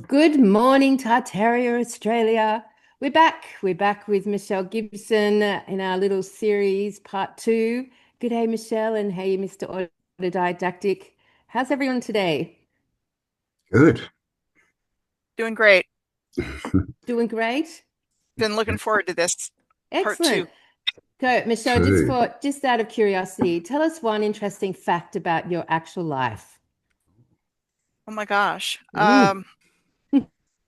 Good morning, Tartaria, Australia. We're back. We're back with Michelle Gibson in our little series, part two. Good day, Michelle, and hey, Mr. Autodidactic. How's everyone today? Good. Doing great. Doing great? Been looking forward to this part Excellent. two. So, Michelle, Two. just out of curiosity, tell us one interesting fact about your actual life. Oh my gosh. Mm.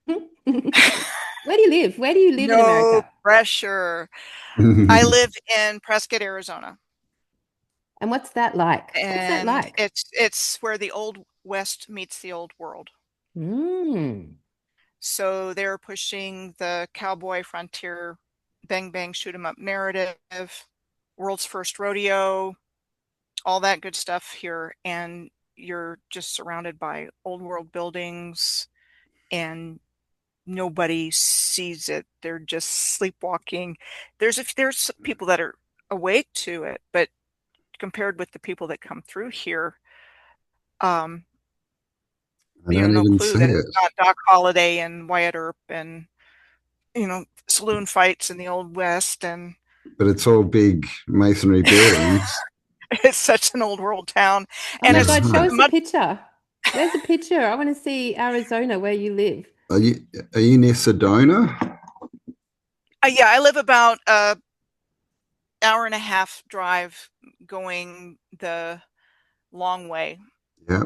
Where do you live? Where do you live in No America? pressure. I live in Prescott, Arizona, And what's that like? What's that and like? it's where the old West meets the old world. Mm. So they're pushing the cowboy frontier, bang bang shoot 'em up narrative, world's first rodeo, all that good stuff here, and you're just surrounded by old world buildings and nobody sees it. They're just sleepwalking. There's people that are awake to it, but compared with the people that come through here, um, I don't no even clue see that it's it, not Doc Holliday and Wyatt Earp and saloon fights in the old West, and but it's all big masonry buildings. it's such an old world town, Oh and my it's God, show Right. us a much. picture. Where's the picture? I want to see Arizona where you live. Are you near Sedona? Yeah, I live about a hour and a half drive going the long way, Yeah.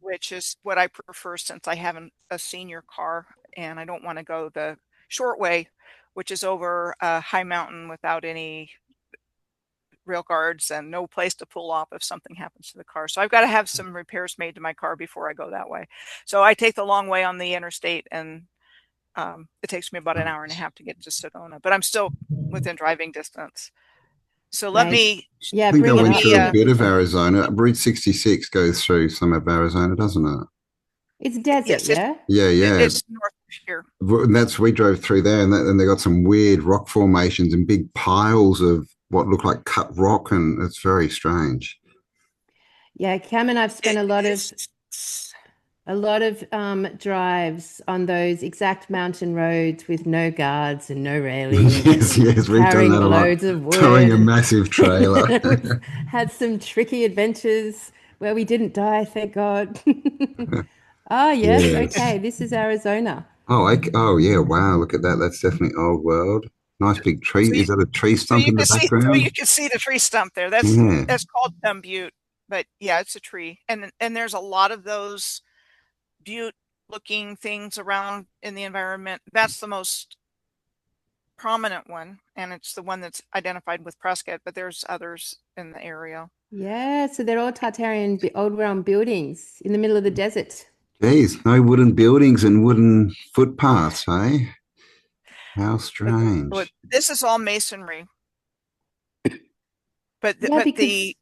which is what I prefer since I have a senior car and I don't want to go the short way, which is over a high mountain without any rail guards and no place to pull off if something happens to the car. So I've got to have some repairs made to my car before I go that way. So I take the long way on the interstate, and it takes me about an hour and a half to get to Sedona, but I'm still within driving distance. So let Great. me Yeah, I think I bring it went up. through a let Send a bit of picture. Arizona. Route 66 goes through some of Arizona, doesn't it? It's desert, yes, yeah? Yeah, yeah. it's north of here. And we drove through there, and they got some weird rock formations and big piles of what look like cut rock, and it's very strange. Yeah, Cam and I've spent It, a lot of it's drives on those exact mountain roads with no guards and no railings Yes, and yes, we've done carrying that a lot. loads of Towing a wood. massive trailer. We've had some tricky adventures where we didn't die, thank God. Ah, yes, Yes. okay. This is Arizona. Oh yeah, wow, look at that. That's definitely old world. Nice big tree. so you, Is that a tree so stump you in the can see so background? you can see the tree stump there. That's Yeah. that's called Butte, but yeah, it's a tree, and there's a lot of those butte looking things around in the environment. That's the most prominent one, and it's the one that's identified with Prescott, but there's others in the area. Yeah, so they're all Tartarian old brown buildings in the middle of the desert. Geez, no wooden buildings and wooden footpaths, eh? How But, but strange. this is all masonry. But the, Yeah, but because the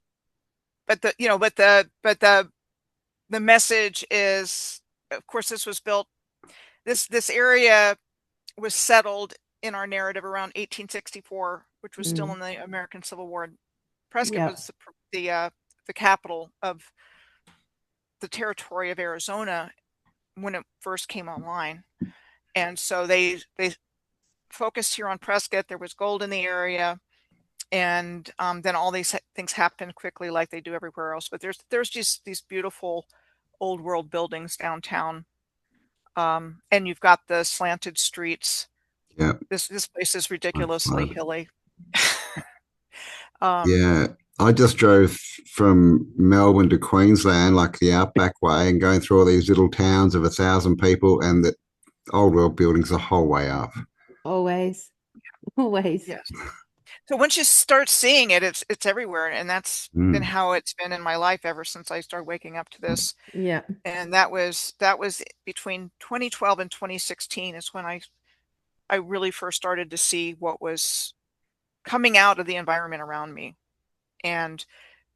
but the you know but the message is, of course, this was built. This area was settled in our narrative around 1864, which was still mm, in the American Civil War. Prescott yeah. was the capital of the territory of Arizona when it first came online, and so they focused here on Prescott. There was gold in the area, and then all these things happened quickly, like they do everywhere else. But there's just these beautiful old world buildings downtown, and you've got the slanted streets. Yeah. This place is I ridiculously flood. hilly. um, Yeah. I just drove from Melbourne to Queensland, like the outback way, and going through all these little towns of 1,000 people, and the old world buildings the whole way up. Always, always. yes. So once you start seeing it, it's everywhere, and that's been Mm. how it's been in my life ever since I started waking up to this. Yeah. And that was between 2012 and 2016 is when I really first started to see what was coming out of the environment around me. And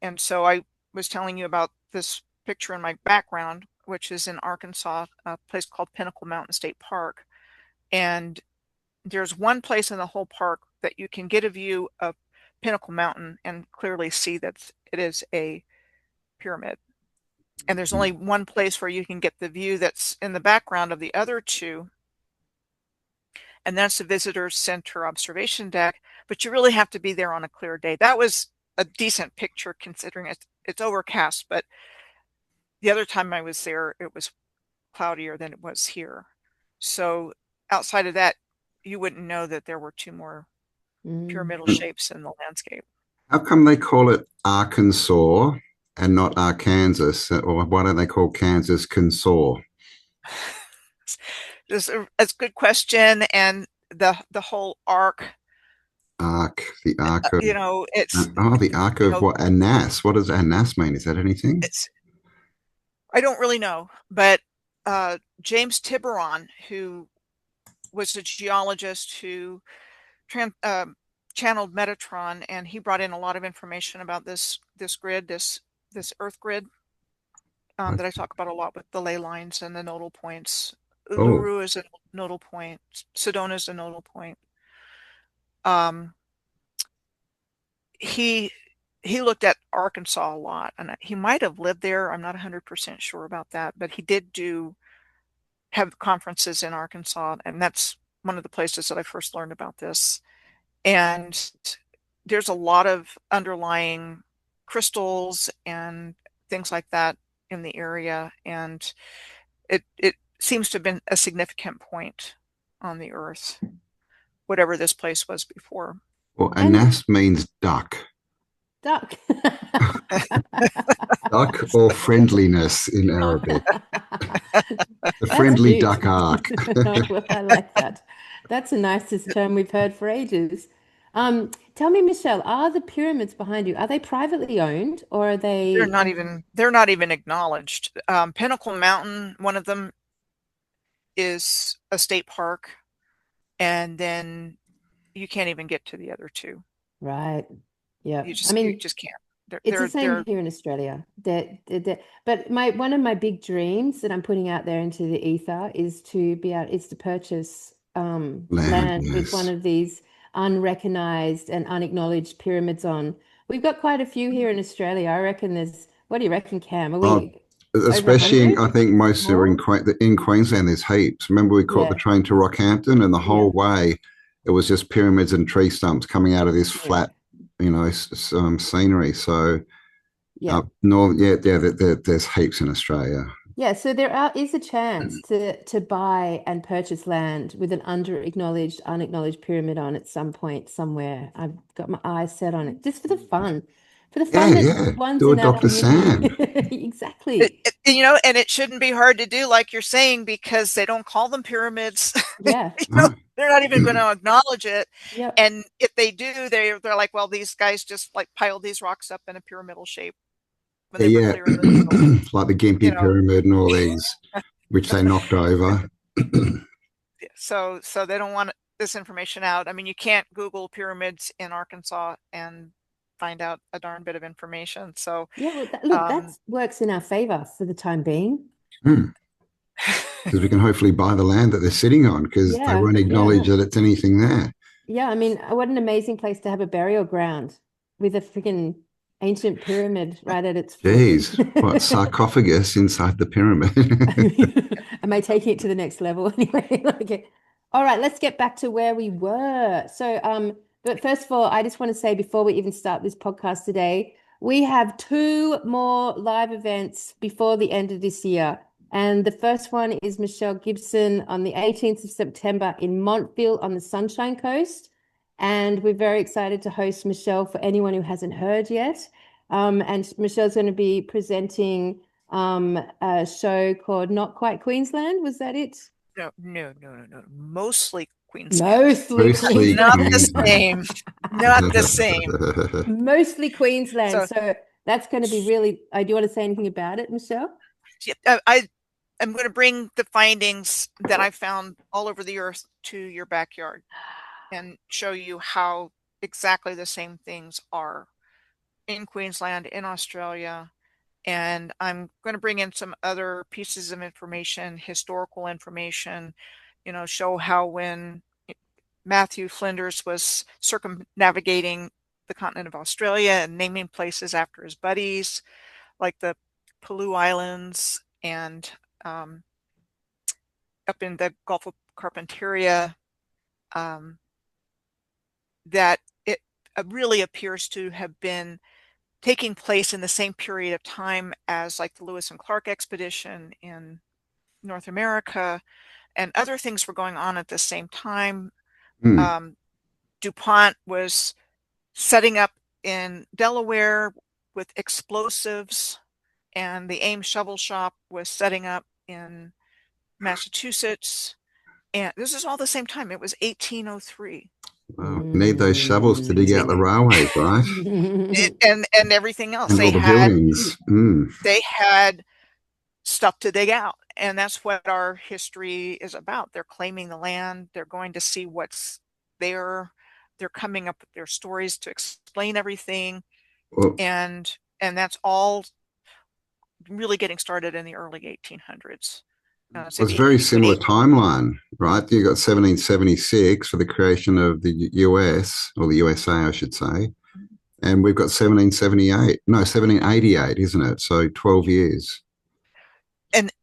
and so I was telling you about this picture in my background, which is in Arkansas, a place called Pinnacle Mountain State Park. And there's one place in the whole park that you can get a view of Pinnacle Mountain and clearly see that it is a pyramid. And there's only one place where you can get the view that's in the background of the other two, and that's the visitor center observation deck. But you really have to be there on a clear day. That was a decent picture considering it's overcast, but the other time I was there, it was cloudier than it was here. So outside of that, you wouldn't know that there were two more pyramidal shapes in the landscape. How come they call it Arkansas and not Arkansas? Or why don't they call Kansas Kansas? That's a good question. And the whole arc, The arc of, it's, the arc of what? Anas. What does Anas mean? Is that anything? I don't really know, but James Tiburon, who was a geologist who channeled Metatron, and he brought in a lot of information about this grid, this Earth grid that I talk about a lot with the ley lines and the nodal points. Uluru is a nodal point. Sedona is a nodal point. He looked at Arkansas a lot, and he might have lived there. I'm not 100% sure about that, but he did have conferences in Arkansas, and that's one of the places that I first learned about this. And there's a lot of underlying crystals and things like that in the area, and it seems to have been a significant point on the Earth, whatever this place was before. Well, Anas means duck. Duck. Duck or friendliness in Arabic. The friendly cute. duck arc. Well, I like that. That's the nicest term we've heard for ages. Tell me, Michelle, are the pyramids behind you, are they privately owned or are they? They're not even acknowledged. Pinnacle Mountain, one of them, is a state park, and then you can't even get to the other two. Right. Yeah. You just can't. It's the same here in Australia. But one of my big dreams that I'm putting out there into the ether is to purchase land Yes. with one of these unrecognized and unacknowledged pyramids on. We've got quite a few here in Australia. I reckon what do you reckon, Cam? Are we especially I think most are in more? Queensland. There's heaps. Remember we caught the train to Rockhampton, and the whole way it was just pyramids and tree stumps coming out of this flat, scenery. So there's heaps in Australia. Yeah, so is a chance to buy and purchase land with an unacknowledged pyramid on at some point somewhere. I've got my eyes set on it just for the fun. For the fun that ones Do a in our Dr. Sam. Exactly. And it shouldn't be hard to do, like you're saying, because they don't call them pyramids. Yeah. They're not even going to acknowledge it. Yep. And if they do, they're like, well, these guys just like piled these rocks up in a pyramidal shape. Like the Gympie Pyramid and all these, which they knocked over. So they don't want this information out. I mean, you can't Google pyramids in Arkansas and find out a darn bit of information. So look, that works in our favor for the time being. Because we can hopefully buy the land that they're sitting on, because they won't acknowledge that it's anything there. Yeah, I mean, what an amazing place to have a burial ground with a freaking ancient pyramid right at its foot. Jeez, what sarcophagus inside the pyramid? Am I taking it to the next level anyway? Okay. All right, let's get back to where we were. So, but first of all, I just want to say before we even start this podcast today, we have 2 more live events before the end of this year. And the first one is Michelle Gibson on the 18th of September in Montville on the Sunshine Coast. And we're very excited to host Michelle for anyone who hasn't heard yet. And Michelle's going to be presenting a show called Not Quite Queensland. Was that it? No. Mostly Queensland. Mostly Queensland. Not the same. Not the same. Mostly Queensland. So that's going to be really. Do you want to say anything about it, Michelle? I'm going to bring the findings that I found all over the earth to your backyard and show you how exactly the same things are in Queensland, in Australia. And I'm going to bring in some other pieces of information, historical information, show how when Matthew Flinders was circumnavigating the continent of Australia and naming places after his buddies, like the Pelew Islands and up in the Gulf of Carpentaria, that it really appears to have been taking place in the same period of time as like the Lewis and Clark expedition in North America, and other things were going on at the same time. Hmm. DuPont was setting up in Delaware with explosives, and the Ames Shovel Shop was setting up in Massachusetts. And this is all the same time. It was 1803. Well, need those shovels to dig out the railways, right? And everything else. And all the buildings. They had stuff to dig out. And that's what our history is about. They're claiming the land. They're going to see what's there. They're coming up with their stories to explain everything. Well, And that's all really getting started in the early 1800s. So it's a very similar timeline, right? You got 1776 for the creation of the US, or the USA, I should say. And we've got 1778. No, 1788, isn't it? So 12 years.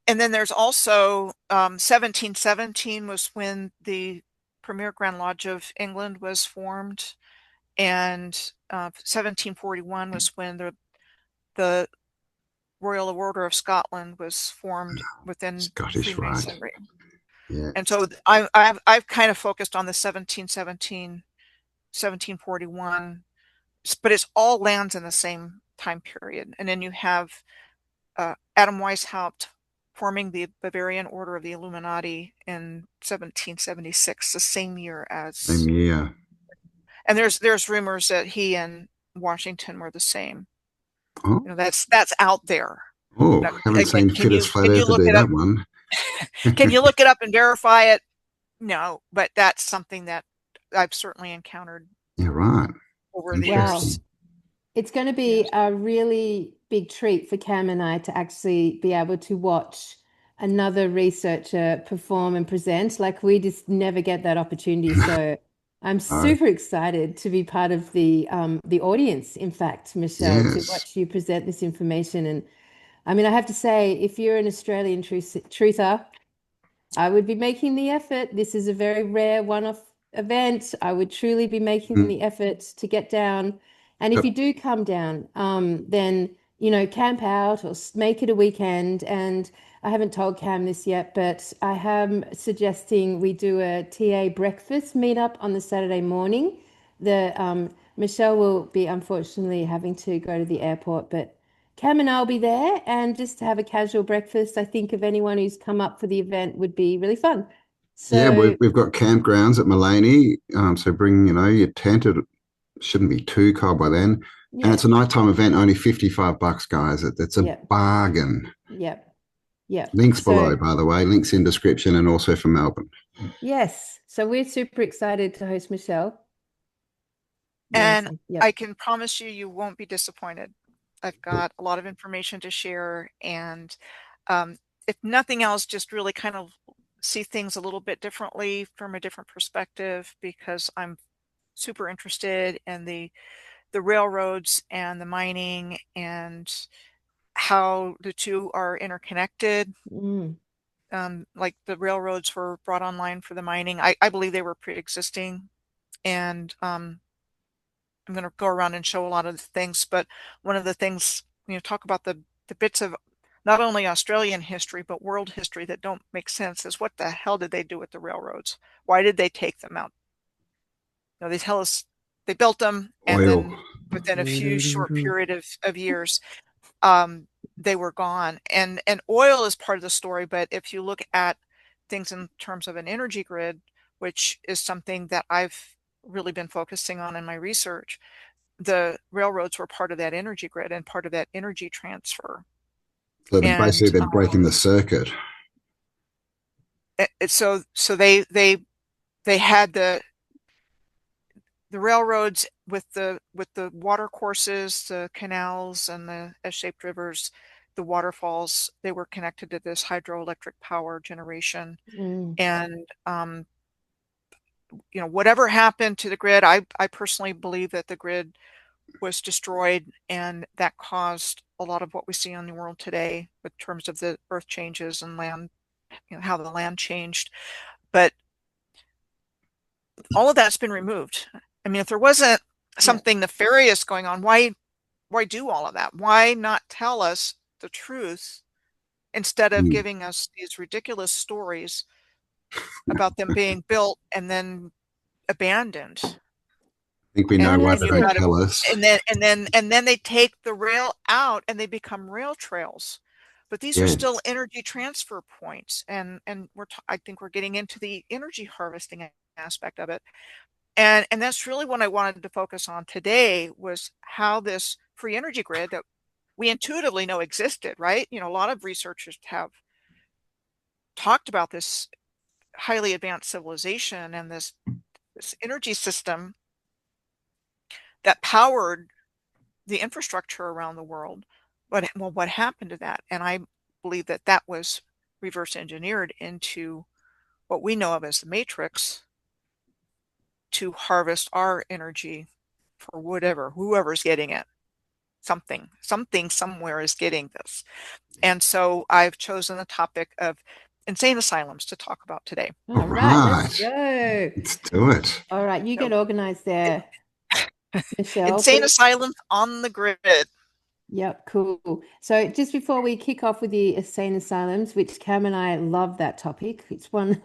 And then there's also 1717 was when the Premier Grand Lodge of England was formed, and 1741 was when the Royal Order of Scotland was formed within Scottish Rite. Freemasonry. Yeah. And so I've kind of focused on the 1717, 1741, but it's all lands in the same time period. And then you have Adam Weishaupt forming the Bavarian Order of the Illuminati in 1776, the same year as. Same year. And there's rumors that he and Washington were the same. Oh. You know, that's out there. Oh, Now, haven't again, seen Fittest Flat Earth to do that one. Can you look it up and verify it? No, but that's something that I've certainly encountered. Yeah, right. Over the years. It's going to be a really big treat for Cam and I to actually be able to watch another researcher perform and present. Like, we just never get that opportunity. So I'm super excited to be part of the audience, in fact, Michelle, to watch you present this information. And I mean, I have to say, if you're an Australian truther, I would be making the effort. This is a very rare one-off event. I would truly be making the effort to get down. And if you do come down, then, you know, camp out or make it a weekend. And I haven't told Cam this yet, but I am suggesting we do a TA breakfast meetup on the Saturday morning. Michelle will be unfortunately having to go to the airport, but Cam and I'll be there, and just to have a casual breakfast, I think of anyone who's come up for the event would be really fun. So yeah, we've got campgrounds at Mullaney. So bring, you know, your tent. It shouldn't be too cold by then. And it's a nighttime event, only $55, guys. It's a bargain. Yep. Links below, by the way. Links in description, and also for Melbourne. Yes. So we're super excited to host Michelle. And I can promise you won't be disappointed. I've got a lot of information to share, and if nothing else, just really kind of see things a little bit differently from a different perspective, because I'm super interested in the railroads and the mining and how the two are interconnected. Like the railroads were brought online for the mining. I believe they were pre-existing, and I'm going to go around and show a lot of the things, but one of the things, you know, talk about the bits of not only Australian history, but world history that don't make sense is, what the hell did they do with the railroads? Why did they take them out? You know, they tell us they built them, and then within a few short period of years, they were gone. And oil is part of the story, but if you look at things in terms of an energy grid, which is something that I've really been focusing on in my research, the railroads were part of that energy grid and part of that energy transfer. So basically they're breaking the circuit. So they had the railroads with the water courses, the canals, and the S-shaped rivers, the waterfalls. They were connected to this hydroelectric power generation. And you know, whatever happened to the grid, I personally believe that the grid was destroyed, and that caused a lot of what we see in the world today in terms of the earth changes and land, how the land changed. But all of that's been removed. I mean, if there wasn't something nefarious going on, why do all of that? Why not tell us the truth instead of giving us these ridiculous stories about them being built and then abandoned? I think we know why they don't tell us. And then they take the rail out and they become rail trails. But these are still energy transfer points, and I think we're getting into the energy harvesting aspect of it. And that's really what I wanted to focus on today, was how this free energy grid that we intuitively know existed, right? A lot of researchers have talked about this highly advanced civilization and this energy system that powered the infrastructure around the world. But what happened to that? And I believe that was reverse engineered into what we know of as the matrix to harvest our energy for whoever's getting it. Something somewhere is getting this. And so I've chosen the topic of insane asylums to talk about today. All right, let's go. Let's do it. All right, you get organized there, Michelle. Insane asylums on the grid. Yep, cool. So just before we kick off with the insane asylums, which Cam and I love that topic, it's one.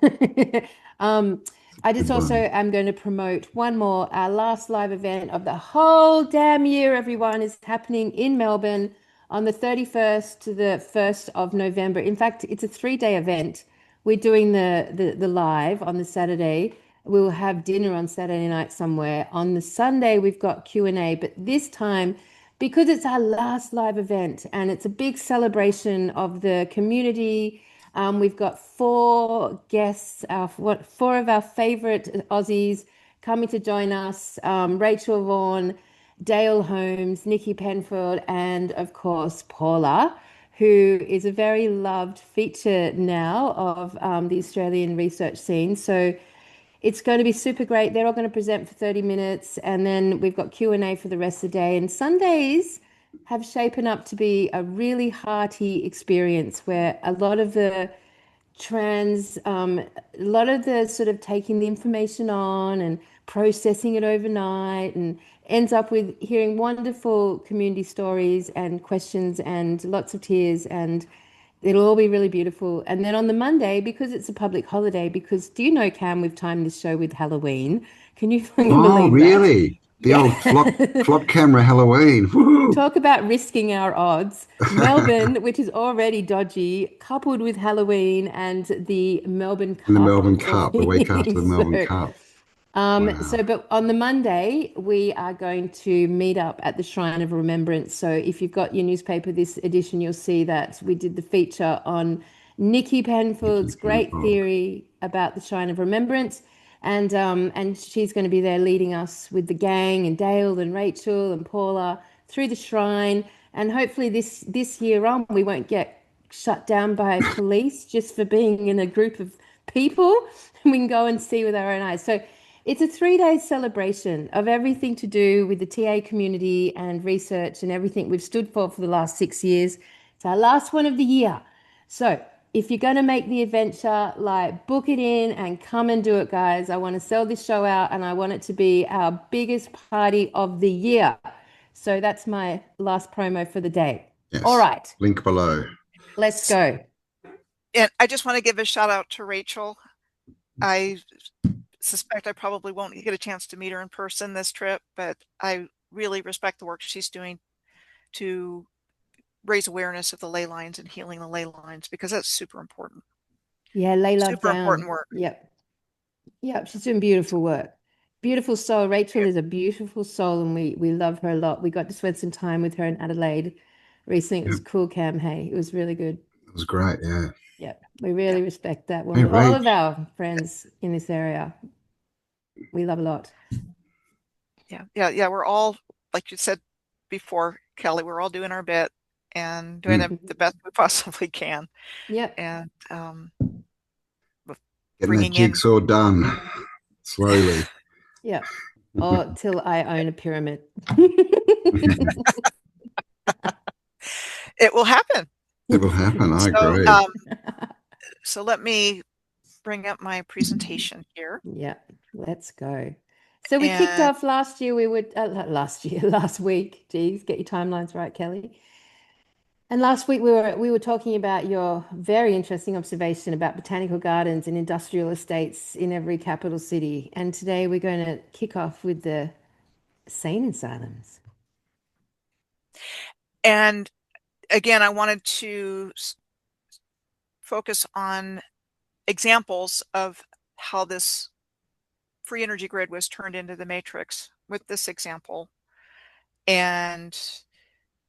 I just also am going to promote one more. Our last live event of the whole damn year, everyone, is happening in Melbourne on the 31st to the 1st of November. In fact, it's a 3-day event. We're doing the live on the Saturday. We'll have dinner on Saturday night somewhere. On the Sunday, we've got Q&A, but this time, because it's our last live event and it's a big celebration of the community, we've got 4 guests, 4 of our favorite Aussies coming to join us, Rachel Vaughan, Dale Holmes, Nikki Penfield, and of course Paula, who is a very loved feature now of the Australian research scene. So it's going to be super great. They're all going to present for 30 minutes, and then we've got Q&A for the rest of the day. And Sundays have shapen up to be a really hearty experience where a lot of the sort of taking the information on and processing it overnight, and ends up with hearing wonderful community stories and questions and lots of tears, and it'll all be really beautiful. And then on the Monday, because it's a public holiday, because do you know, Cam, we've timed this show with Halloween. Can you fucking believe that? Really? The old flop camera Halloween. Woo-hoo. Talk about risking our odds. Melbourne, which is already dodgy, coupled with Halloween and the Melbourne Cup. And the Melbourne Cup, the week after the Melbourne Cup. But on the Monday, we are going to meet up at the Shrine of Remembrance. So if you've got your newspaper this edition, you'll see that we did the feature on Nikki Penfield's great theory about the Shrine of Remembrance. And she's going to be there leading us with the gang, and Dale and Rachel and Paula through the shrine. And hopefully this year on, we won't get shut down by police just for being in a group of people. We can go and see with our own eyes. So it's a 3-day celebration of everything to do with the TA community and research and everything we've stood for the last 6 years. It's our last one of the year. So if you're going to make the adventure, book it in and come and do it, guys. I want to sell this show out, and I want it to be our biggest party of the year. So that's my last promo for the day. Yes. All right. Link below. Let's go. And I just want to give a shout out to Rachel. I suspect I probably won't get a chance to meet her in person this trip, but I really respect the work she's doing to raise awareness of the ley lines and healing the ley lines, because that's super important. Yeah, lay love super down. Important work. Yep, she's doing beautiful work. Beautiful soul. Rachel is a beautiful soul, and we love her a lot. We got to spend some time with her in Adelaide recently. It was cool, Cam. Hey, it was really good. It was great, yeah. Yep, we really respect that one. All of our friends in this area, we love a lot. Yeah. We're all, like you said before, Kelly, we're all doing our bit and doing the best we possibly can. Yep. And getting that jigsaw done slowly. Yeah. or till I own a pyramid. It will happen. It will happen. I So, agree. so let me bring up my presentation here. Yeah, let's go. So we kicked And off last year. We would last week. Geez, get your timelines right, Kelly. And last week we were talking about your very interesting observation about botanical gardens and industrial estates in every capital city. And today we're going to kick off with the sane asylums. and again, I wanted to focus on examples of how this free energy grid was turned into the matrix with this example. And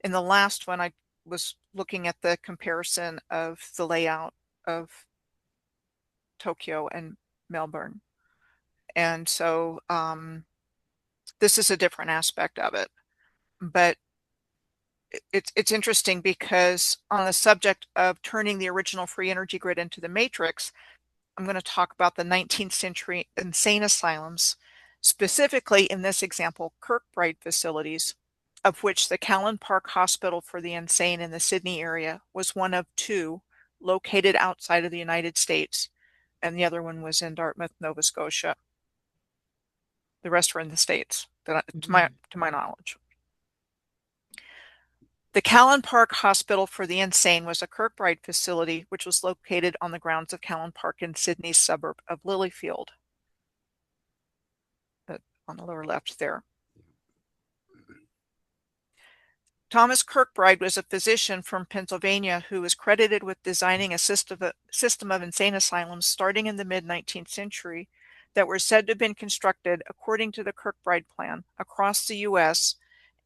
in the last one, I was looking at the comparison of the layout of Tokyo and Melbourne. And so this is a different aspect of it. But it's interesting because on the subject of turning the original free energy grid into the matrix, I'm going to talk about the 19th century insane asylums, specifically in this example, Kirkbride facilities, of which the Callan Park Hospital for the Insane in the Sydney area was one of two located outside of the United States, and the other one was in Dartmouth, Nova Scotia. The rest were in the States, to my knowledge. The Callan Park Hospital for the Insane was a Kirkbride facility which was located on the grounds of Callan Park in Sydney's suburb of Lilyfield, on the lower left there. Thomas Kirkbride was a physician from Pennsylvania who was credited with designing a system of insane asylums starting in the mid-19th century that were said to have been constructed according to the Kirkbride plan across the U.S.,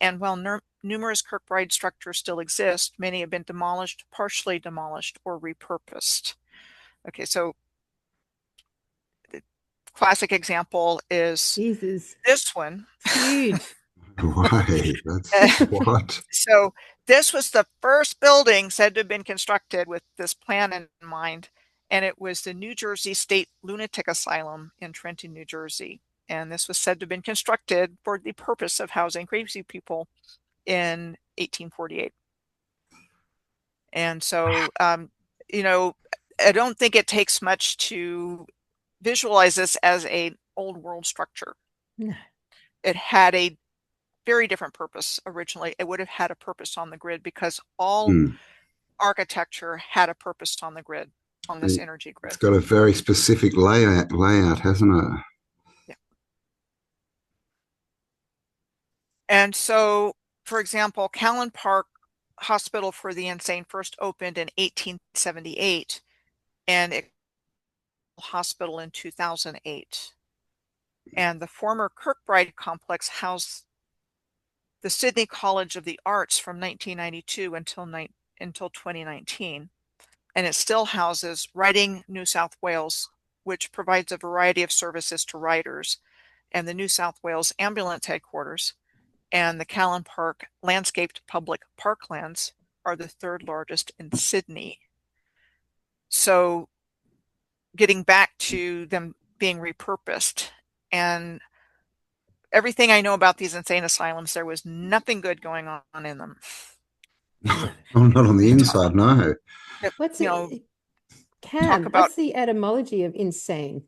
and while numerous Kirkbride structures still exist, many have been demolished, partially demolished, or repurposed. Okay, so the classic example is Jesus, this one. huge. Why? That's what? So this was the first building said to have been constructed with this plan in mind, and it was the New Jersey State Lunatic Asylum in Trenton, New Jersey. And this was said to have been constructed for the purpose of housing crazy people in 1848. And so, you know, I don't think it takes much to visualize this as an old world structure. No. It had a very different purpose originally. It would have had a purpose on the grid because all architecture had a purpose on the grid, on this energy grid. It's got a very specific layout, hasn't it? Yeah. And so, for example, Callan Park Hospital for the Insane first opened in 1878, and it hospital in 2008. And the former Kirkbride complex housed the Sydney College of the Arts from 1992 until 2019. And it still houses Writing New South Wales, which provides a variety of services to writers, and the New South Wales Ambulance Headquarters and the Callan Park Landscaped Public Parklands are the third largest in Sydney. So getting back to them being repurposed, and everything I know about these insane asylums, there was nothing good going on in them. I'm not on the inside, no. What's You know, Cam, what's the etymology of insane?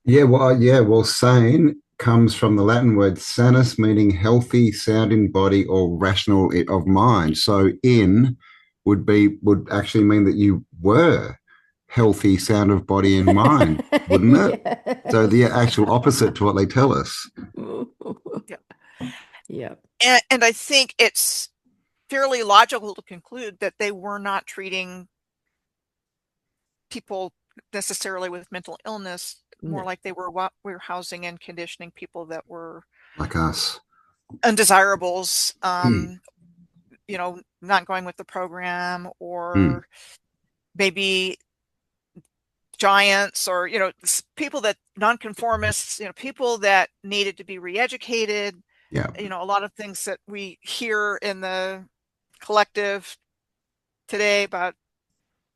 Well, sane comes from the Latin word sanus, meaning healthy, sound in body, or rational of mind. So in would actually mean that you were healthy, sound of body and mind, wouldn't it? Yeah. So the actual opposite to what they tell us. Yeah. And I think it's fairly logical to conclude that they were not treating people necessarily with mental illness, more like they were housing and conditioning people that were like us, undesirables, you know, not going with the program, or maybe giants, or, you know, people that nonconformists, you know, people that needed to be re-educated. Yeah. You know, a lot of things that we hear in the collective today about,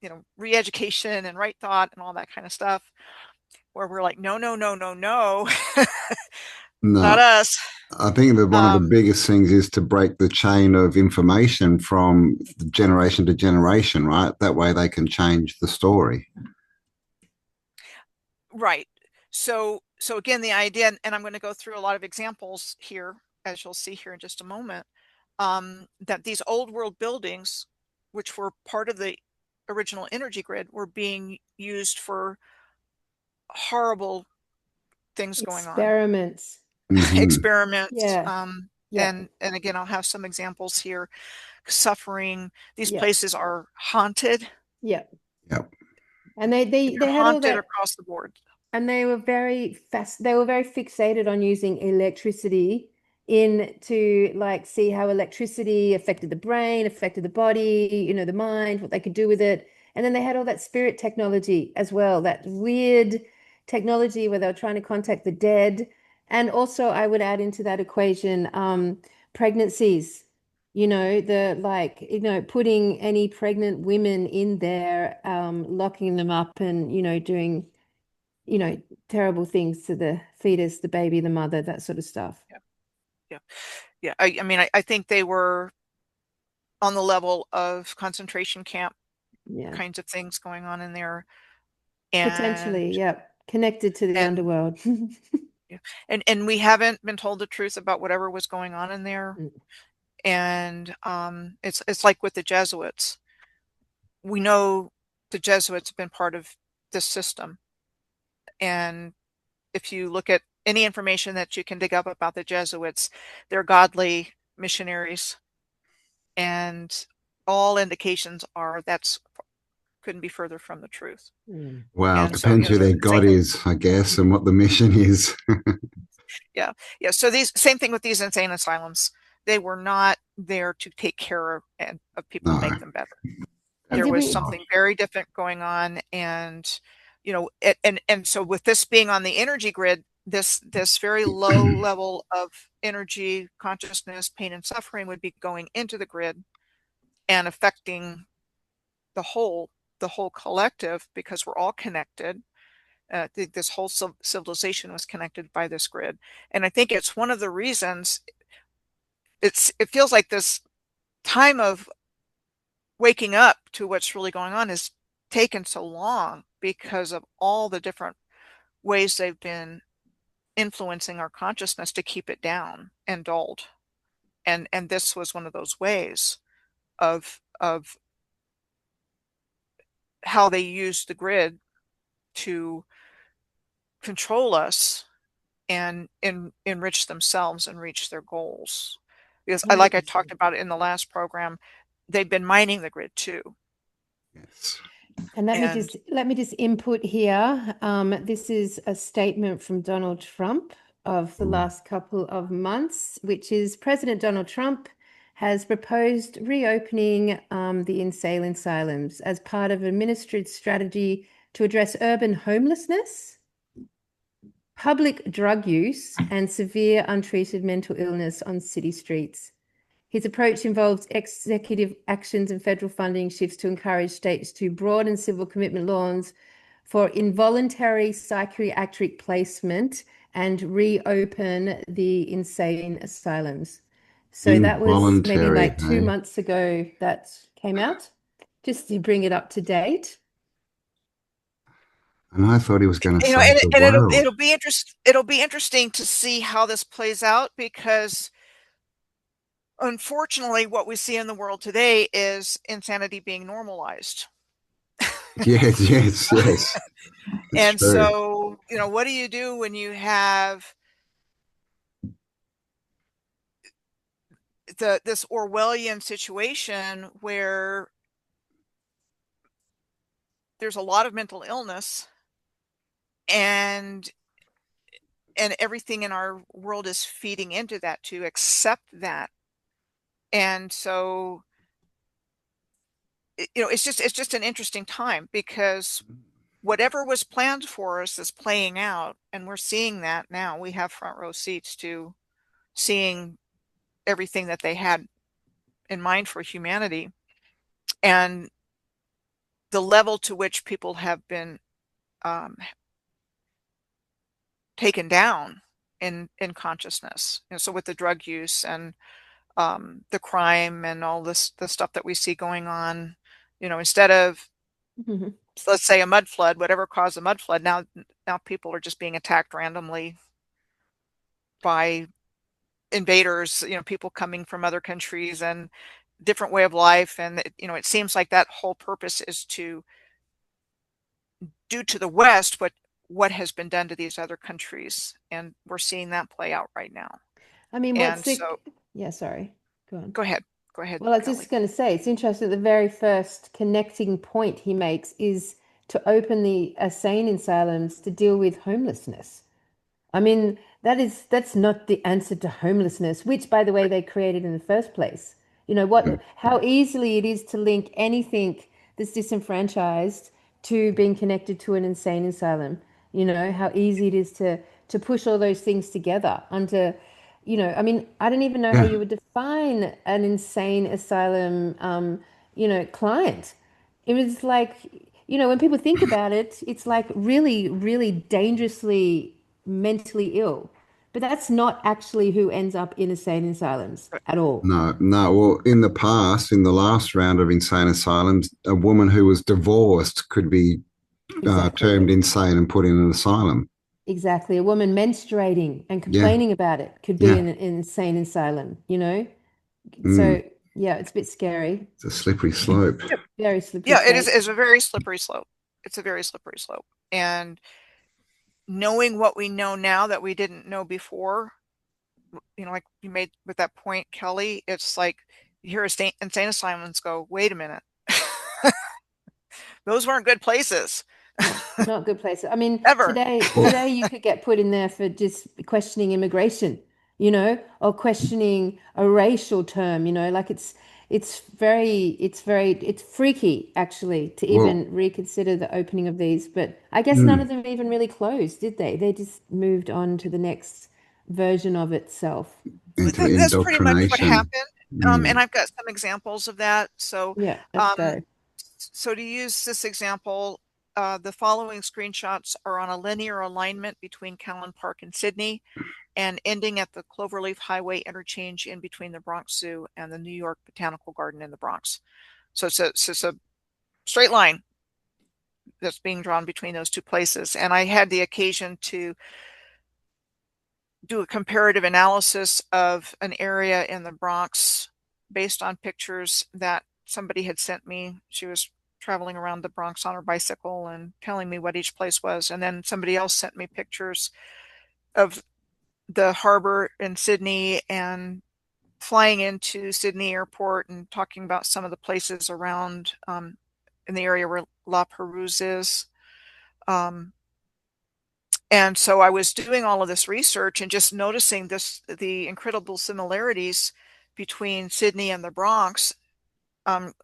you know, re-education and right thought and all that kind of stuff, where we're like, no, no, no, no, no. not No, us. I think that one of the Um, biggest things is to break the chain of information from generation to generation, right? That way they can change the story. right. So again, the idea, and I'm going to go through a lot of examples here, as you'll see here in just a moment, that these old world buildings, which were part of the original energy grid, were being used for horrible things going on, Experiments. Hmm. experiments. Yeah. Yeah. And again, I'll have some examples here. Suffering. These Yeah. places are haunted. Yeah. Yep. And they They're had all haunted that. across the board. And they were very fixated on using electricity in to like see how electricity affected the brain, affected the body, the mind, what they could do with it. And then they had all that spirit technology as well, that weird technology where they were trying to contact the dead. And also I would add into that equation pregnancies. The like, putting any pregnant women in there, locking them up and, doing you know, terrible things to the fetus, the baby, the mother, that sort of stuff. Yeah, yeah, yeah. I mean, I think they were on the level of concentration camp Yeah. kinds of things going on in there, and Potentially, yeah. Connected to the and underworld. yeah, and we haven't been told the truth about whatever was going on in there. Mm. And it's like with the Jesuits. We know the Jesuits have been part of this system, and if you look at any information that you can dig up about the Jesuits, they're godly missionaries, and all indications are that's couldn't be further from the truth. Mm. Well, it And so, depends who their same God thing. is, I guess, and what the mission is. Yeah, yeah. So these same thing with these insane asylums. They were not there to take care of people and make No, them better. And There did was absolutely we, not. something very different going on, and and so with this being on the energy grid, this very low level of energy, consciousness, pain, and suffering would be going into the grid and affecting the whole the whole collective, because we're all connected. This whole civilization was connected by this grid, and I think it's one of the reasons it feels like this time of waking up to what's really going on is taken so long because of all the different ways they've been influencing our consciousness to keep it down and dulled. And this was one of those ways of how they used the grid to control us and enrich themselves and reach their goals. Because like I 100%. talked about it in the last program, they've been mining the grid too. Yes. And And let me just input here. This is a statement from Donald Trump of the Mm. last couple of months, which is President Donald Trump has proposed reopening the insane asylums as part of a administered strategy to address urban homelessness, public drug use, and severe untreated mental illness on city streets. His approach involves executive actions and federal funding shifts to encourage states to broaden civil commitment laws for involuntary psychiatric placement and reopen the insane asylums. So that was maybe Involuntary, like two eh? months ago that came out, just to bring it up to date. And I thought he was going to and, save the and world. it'll be interesting to see how this plays out, because unfortunately what we see in the world today is insanity being normalized. Yes, yes, yes. It's And true. so, what do you do when you have this Orwellian situation where there's a lot of mental illness, and everything in our world is feeding into that to accept that. And so, it's just an interesting time, because whatever was planned for us is playing out, and we're seeing that now. We have front row seats to seeing everything that they had in mind for humanity, and the level to which people have been taken down in consciousness. So with the drug use and the crime and all the stuff that we see going on, instead of, Mm-hmm. let's say, a mud flood, whatever caused a mud flood, now people are just being attacked randomly by invaders, people coming from other countries and different way of life. And it seems like that whole purpose is to do to the West what has been done to these other countries, and we're seeing that play out right now. I mean, And so, yeah, sorry. Go on. go ahead, Well, I was Kelly. just going to say, it's interesting. The very first connecting point he makes is to open the insane asylums to deal with homelessness. I mean, that's not the answer to homelessness, which, by the way, they created in the first place. How easily it is to link anything that's disenfranchised to being connected to an insane asylum. How easy it is to push all those things together under, I mean, I don't even know how Yeah. you would define an insane asylum, client. It was like, when people think about it, it's like really, really dangerously mentally ill. But that's not actually who ends up in insane asylums at all. No, no. Well, in the past, in the last round of insane asylums, a woman who was divorced could be Exactly. termed insane and put in an asylum. Exactly. A woman menstruating and Yeah, complaining about it could be yeah. in an insane asylum. Mm, So, yeah, it's a bit scary. it's a slippery slope. Yep. Very slippery Yeah, it is. slope. It's a very slippery slope. It's a very slippery slope. And knowing what we know now that we didn't know before, like you made with that point, Kelly, it's like you hear insane asylums go, wait a minute. Those weren't good places. No, not good place. I mean, Ever. Well, today you could get put in there for just questioning immigration, or questioning a racial term, like it's freaky actually to well, even reconsider the opening of these. But I guess none of mm, them even really closed, did they? They just moved on to the next version of itself. into the That's pretty much what indoctrination. happened. And Mm. I've got some examples of that. So, Yeah, let's um, go. so to use this example, the following screenshots are on a linear alignment between Callan Park and Sydney, and ending at the Cloverleaf Highway interchange in between the Bronx Zoo and the New York Botanical Garden in the Bronx. So it's a straight line that's being drawn between those two places. And I had the occasion to do a comparative analysis of an area in the Bronx based on pictures that somebody had sent me. She was traveling around the Bronx on her bicycle and telling me what each place was. And then somebody else sent me pictures of the harbor in Sydney and flying into Sydney Airport and talking about some of the places around in the area where La Perouse is. And so I was doing all of this research and just noticing the incredible similarities between Sydney and the Bronx,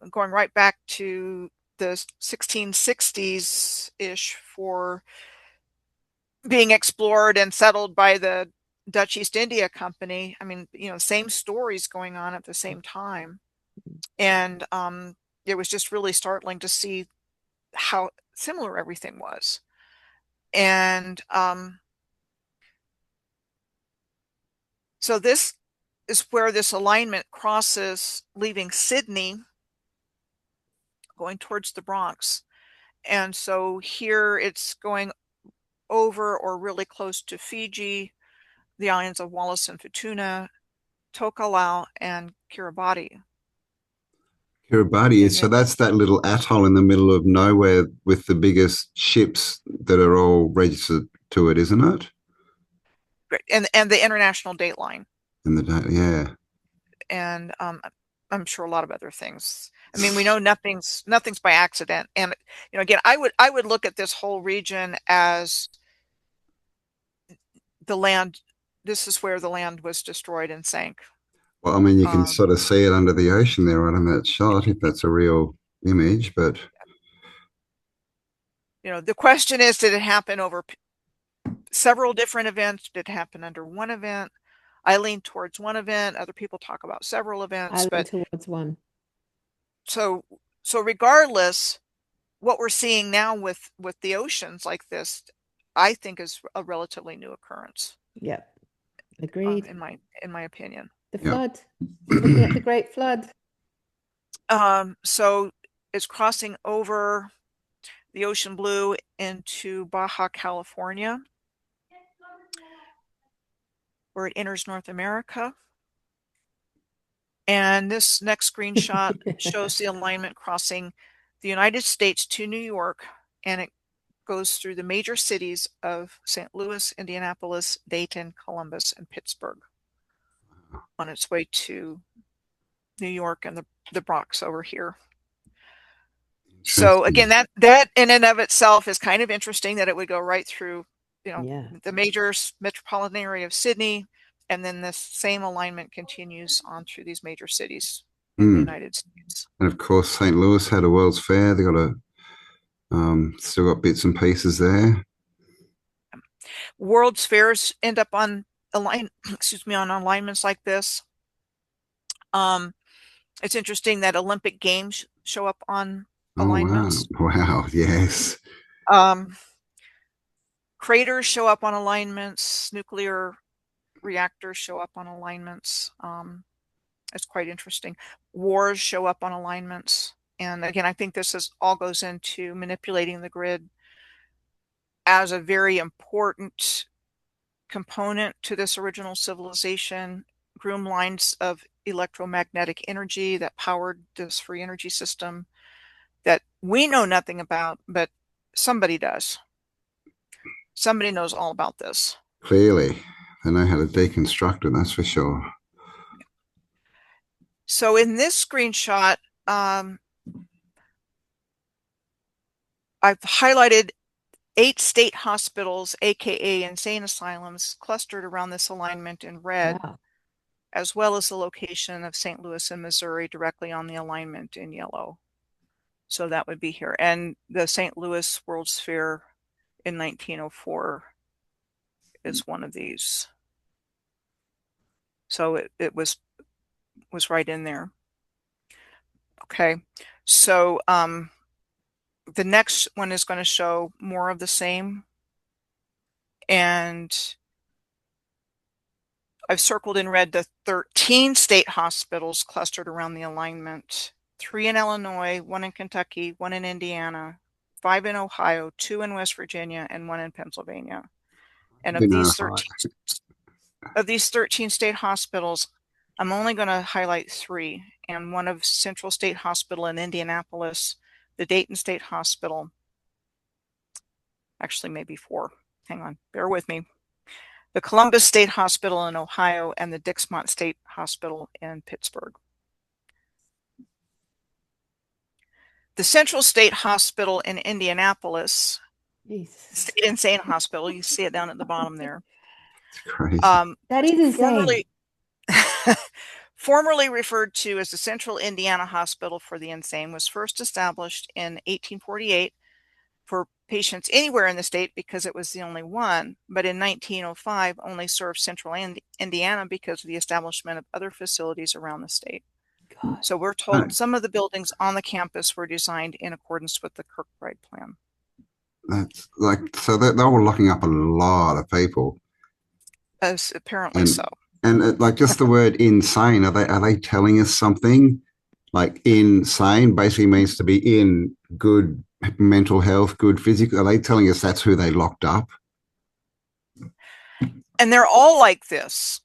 going right back to the 1660s-ish for being explored and settled by the Dutch East India Company. I mean, same stories going on at the same time. And it was just really startling to see how similar everything was. And so this is where this alignment crosses, leaving Sydney, going towards the Bronx. And so here it's going over or really close to Fiji, the islands of Wallis and Futuna, Tokelau, and Kiribati. Kiribati is And so then, that's that little atoll in the middle of nowhere with the biggest ships that are all registered to it, isn't it? and the international date line. In the day, yeah. And I'm sure a lot of other things. I mean, we know nothing's by accident. And again, I would look at this whole region as the land. This is where the land was destroyed and sank. Well, I mean, you can Um, sort of see it under the ocean there, right on that shot, if that's a real image. But the question is, did it happen over several different events? Did it happen under one event? I lean towards one event. Other people talk about several events, I lean but towards one. so regardless, what we're seeing now with the oceans like this, I think is a relatively new occurrence. Yeah. Agreed. in my opinion. The Yep. flood. Looking at the Great Flood. So it's crossing over the ocean blue into Baja California, where it enters North America. And this next screenshot shows the alignment crossing the United States to New York, and it goes through the major cities of St. Louis, Indianapolis, Dayton, Columbus, and Pittsburgh on its way to New York and the Bronx over here. So again, that in and of itself is kind of interesting that it would go right through, the major metropolitan area of Sydney, and then this same alignment continues on through these major cities in the United States. And of course, St. Louis had a World's Fair. They got still got bits and pieces there. World's Fairs end up on on alignments like this. It's interesting that Olympic Games show up on alignments. Oh, wow. Yes. Craters show up on alignments. Nuclear reactors show up on alignments. It's quite interesting. Wars show up on alignments. And again, I think this all goes into manipulating the grid as a very important component to this original civilization. Groom lines of electromagnetic energy that powered this free energy system that we know nothing about, but somebody does. Somebody knows all about this. Clearly, they know how to deconstruct it, that's for sure. So in this screenshot, I've highlighted 8 state hospitals, aka insane asylums, clustered around this alignment in red, as well as the location of St. Louis and Missouri directly on the alignment in yellow. So that would be here. And the St. Louis World's Fair in 1904 is one of these. So it was right in there. Okay, so the next one is going to show more of the same. And I've circled in red the 13 state hospitals clustered around the alignment. 3 in Illinois, 1 in Kentucky, 1 in Indiana, 5 in Ohio, 2 in West Virginia, and 1 in Pennsylvania. And of these 13 state hospitals, I'm only going to highlight 3, and one of Central State Hospital in Indianapolis, the Dayton State Hospital, actually maybe 4. Hang on, bear with me. The Columbus State Hospital in Ohio, and the Dixmont State Hospital in Pittsburgh. The Central State Hospital in Indianapolis, State Insane Hospital, you see it down at the bottom there. It's crazy. That is insane. Formerly referred to as the Central Indiana Hospital for the Insane, was first established in 1848 for patients anywhere in the state because it was the only one, but in 1905 only served Central Indiana because of the establishment of other facilities around the state. God. So we're told some of the buildings on the campus were designed in accordance with the Kirkbride plan. That's so they were locking up a lot of people. Apparently so. And just the word insane, are they telling us something? Like insane basically means to be in good mental health, good physical. Are they telling us that's who they locked up? And they're all like this.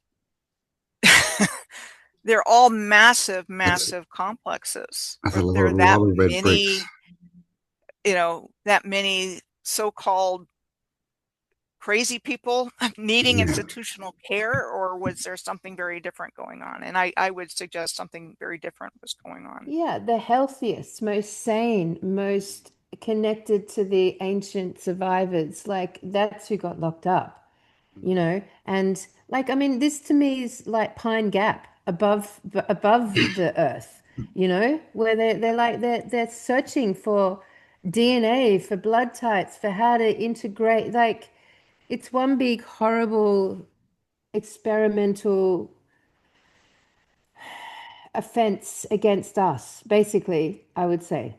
They're all massive complexes. There are that many, that many so-called crazy people needing institutional care, or was there something very different going on? And I would suggest something very different was going on. Yeah, the healthiest, most sane, most connected to the ancient survivors, that's who got locked up, and I mean, this to me is like Pine Gap above the earth, where they're searching for DNA, for blood types, for how to integrate. It's one big horrible experimental offense against us, basically, I would say.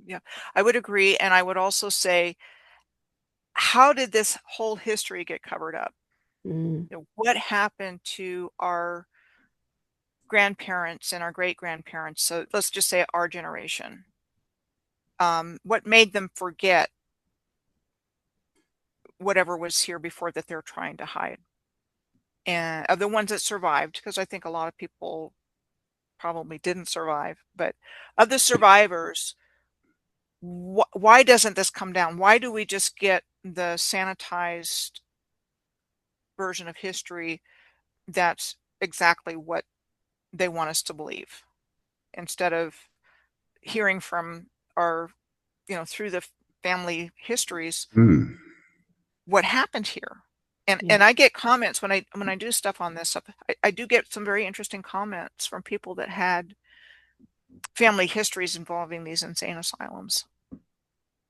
Yeah, I would agree. And I would also say, how did this whole history get covered up? Mm. What happened to our grandparents and our great grandparents? So let's just say our generation. What made them forget whatever was here before that they're trying to hide? And of the ones that survived, because I think a lot of people probably didn't survive, but of the survivors, why doesn't this come down? Why do we just get the sanitized version of history that's exactly what they want us to believe, instead of hearing from our, through the family histories, Mm. what happened here? And Yeah. and I get comments when I do stuff on this stuff. I do get some very interesting comments from people that had family histories involving these insane asylums.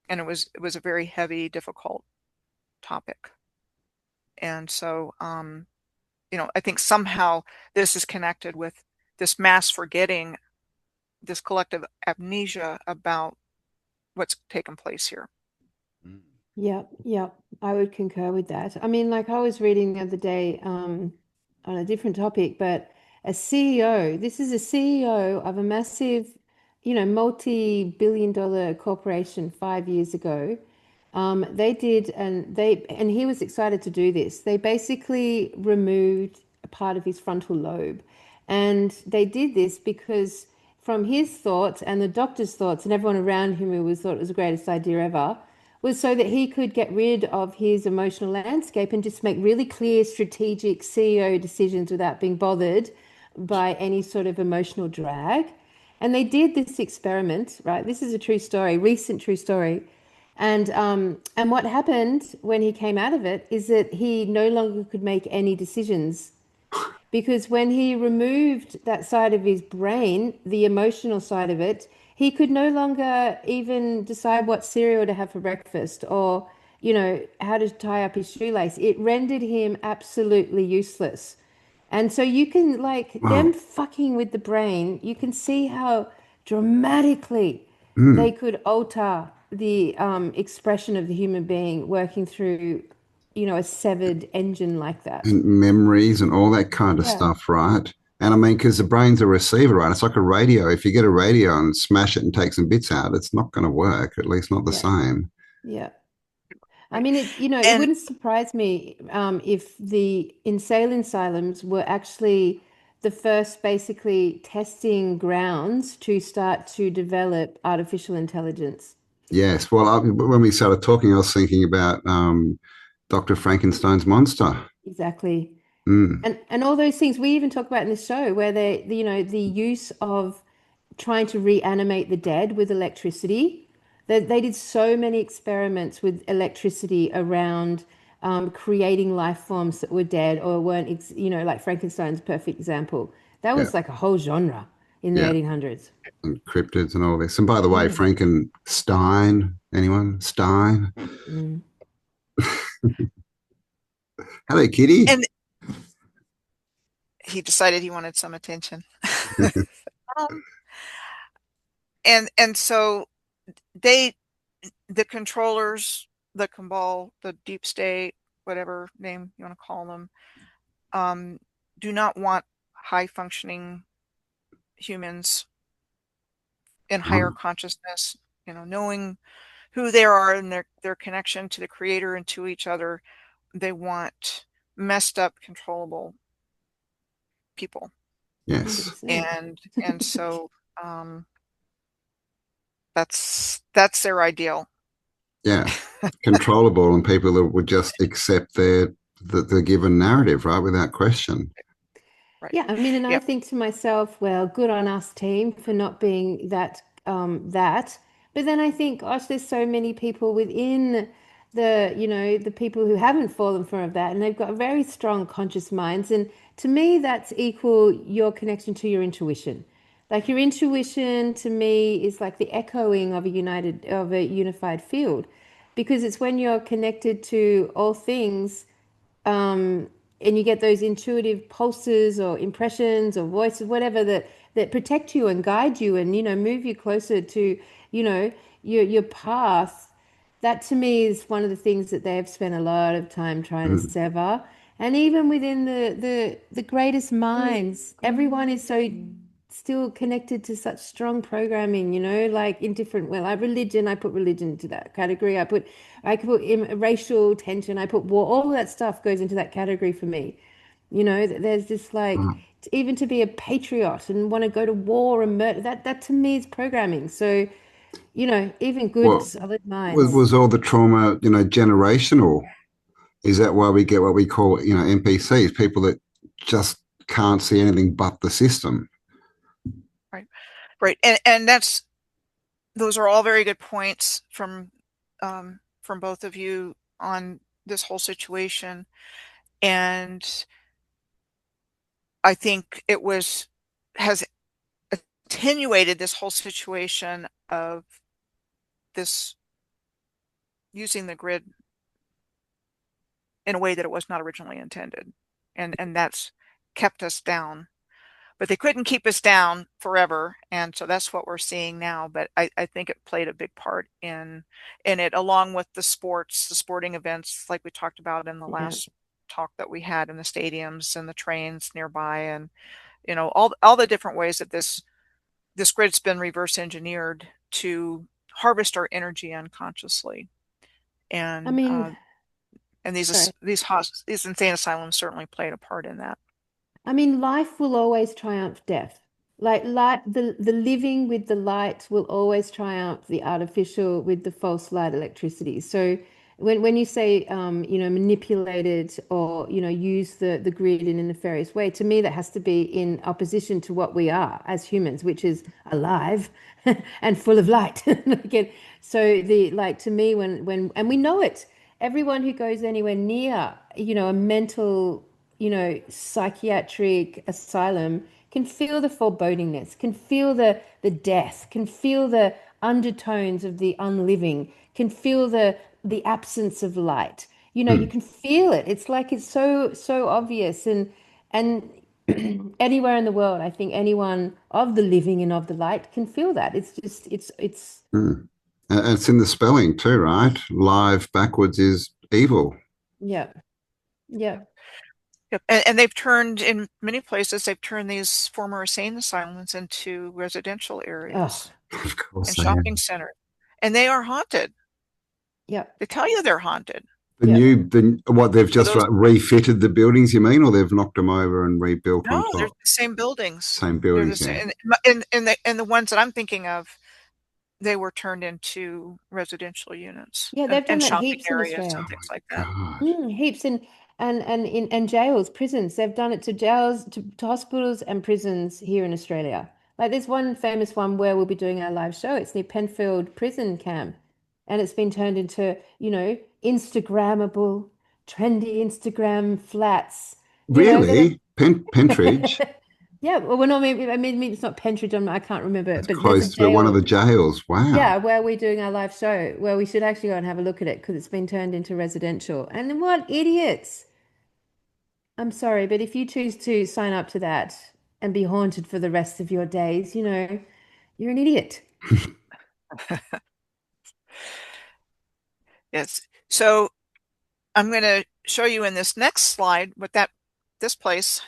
And it was a very heavy, difficult topic. And so I think somehow this is connected with this mass forgetting, this collective amnesia about what's taken place here. Yeah, yeah, I would concur with that. I mean, like I was reading the other day on a different topic, but a CEO, this is a CEO of a massive, multi-billion dollar corporation 5 years ago. They did, and he was excited to do this. They basically removed a part of his frontal lobe. And they did this because from his thoughts and the doctor's thoughts and everyone around him who was thought it was the greatest idea ever, was so that he could get rid of his emotional landscape and just make really clear strategic CEO decisions without being bothered by any sort of emotional drag. And they did this experiment, right? This is a true story, recent true story. And what happened when he came out of it is that he no longer could make any decisions because when he removed that side of his brain, the emotional side of it, he could no longer even decide what cereal to have for breakfast or, how to tie up his shoelace. It rendered him absolutely useless. And so you can, like, them Wow. fucking with the brain, you can see how dramatically they Mm. could alter the expression of the human being working through, a severed engine like that. And memories and all that kind of Yeah, stuff, right? And I mean, because the brain's a receiver, right? It's like a radio. If you get a radio and smash it and take some bits out, it's not going to work, at least not the yeah, same. yeah. I Right. mean, it And wouldn't surprise me if the insane asylums were actually the first basically testing grounds to start to develop artificial intelligence. Yes. Well, when we started talking, I was thinking about Dr. Frankenstein's monster. Exactly. Mm. And all those things we even talk about in the show where the use of trying to reanimate the dead with electricity. They did so many experiments with electricity around creating life forms that were dead or weren't, like Frankenstein's perfect example. That Yeah. was like a whole genre in the Yeah. 1800s. And cryptids and all this. And by the way, Mm, Frankenstein, anyone? Stein? mm. Hello, kitty. and he decided he wanted some attention. Um, and so they, the controllers, the Cambell, the deep state, whatever name you want to call them, um, do not want high functioning humans in higher Oh, consciousness, knowing who they are and their connection to the creator and to each other. They want messed up, controllable people. yes. 100%. And so um, that's their ideal. Yeah. Controllable and people that would just accept the given narrative, right? Without question. Right. Yeah, I mean, and I Yep. think to myself, well, good on us team for not being that. But then I think, gosh, there's so many people within the people who haven't fallen for that, and they've got very strong conscious minds. And to me, that's equal your connection to your intuition. Like your intuition to me is like the echoing of a unified field, because it's when you're connected to all things and you get those intuitive pulses or impressions or voices, whatever that protect you and guide you and move you closer to your path. That to me is one of the things that they've spent a lot of time trying to Mm. sever. And even within the greatest minds, everyone is so still connected to such strong programming, like in different, well, I religion, I put religion into that category. I could put racial tension, I put war, all of that stuff goes into that category for me. There's this like Mm. even to be a patriot and want to go to war and murder, that to me is programming. So, even good Well, solid was, minds. was all the trauma, generational? Is that why we get what we call, NPCs, people that just can't see anything but the system? Right. Right. And those are all very good points from both of you on this whole situation. And I think has attenuated this whole situation of this using the grid in a way that it was not originally intended. And that's kept us down. But they couldn't keep us down forever. And so that's what we're seeing now. But I think it played a big part in it, along with the sporting events, like we talked about in the Yeah. last talk that we had, in the stadiums and the trains nearby, and all the different ways that this grid's been reverse engineered to harvest our energy unconsciously. I And mean, and sorry. these insane asylums certainly played a part in that. I mean, life will always triumph death. Like light, the living with the light will always triumph the artificial with the false light electricity. So when you say manipulated or use the grid in a nefarious way, to me that has to be in opposition to what we are as humans, which is alive and full of light. Again, so the like to me when and we know it. Everyone who goes anywhere near, a mental psychiatric asylum can feel the forebodingness, can feel the death, can feel the undertones of the unliving, can feel the absence of light. You Mm. can feel it. It's like it's so obvious and anywhere in the world, I think anyone of the living and of the light can feel that. It's just it's Mm. And it's in the spelling too, right? Live backwards is evil. yeah. Yeah. Yep. And in many places, they've turned these former insane asylums into residential Oh, areas Of course and they have. shopping centers. And they are haunted. yeah. They tell you they're haunted. Yeah. What they've For just those, refitted the buildings, you mean, or they've knocked them over and rebuilt no, on they're top? the same buildings. Same They're the buildings, yeah. same. And the ones that I'm thinking of, they were turned into residential units Yeah, and, they've done and that shopping heaps in areas Australia. and things like that. God. Heaps and jails, prisons. They've done it to jails, to hospitals and prisons here in Australia. Like there's one famous one where we'll be doing our live show. It's near Penfield Prison Camp, and it's been turned into, Instagrammable, trendy Instagram flats. That Really? Pentridge? yeah. Well, we're not. I mean, it's not Pentridge. I can't remember, That's but there's a close to one of jail. the jails. Wow. Yeah, where we're doing our live show, where we should actually go and have a look at it because it's been turned into residential. And what idiots! I'm sorry, but if you choose to sign up to that and be haunted for the rest of your days, you're an idiot. Yes. So I'm going to show you in this next slide this place.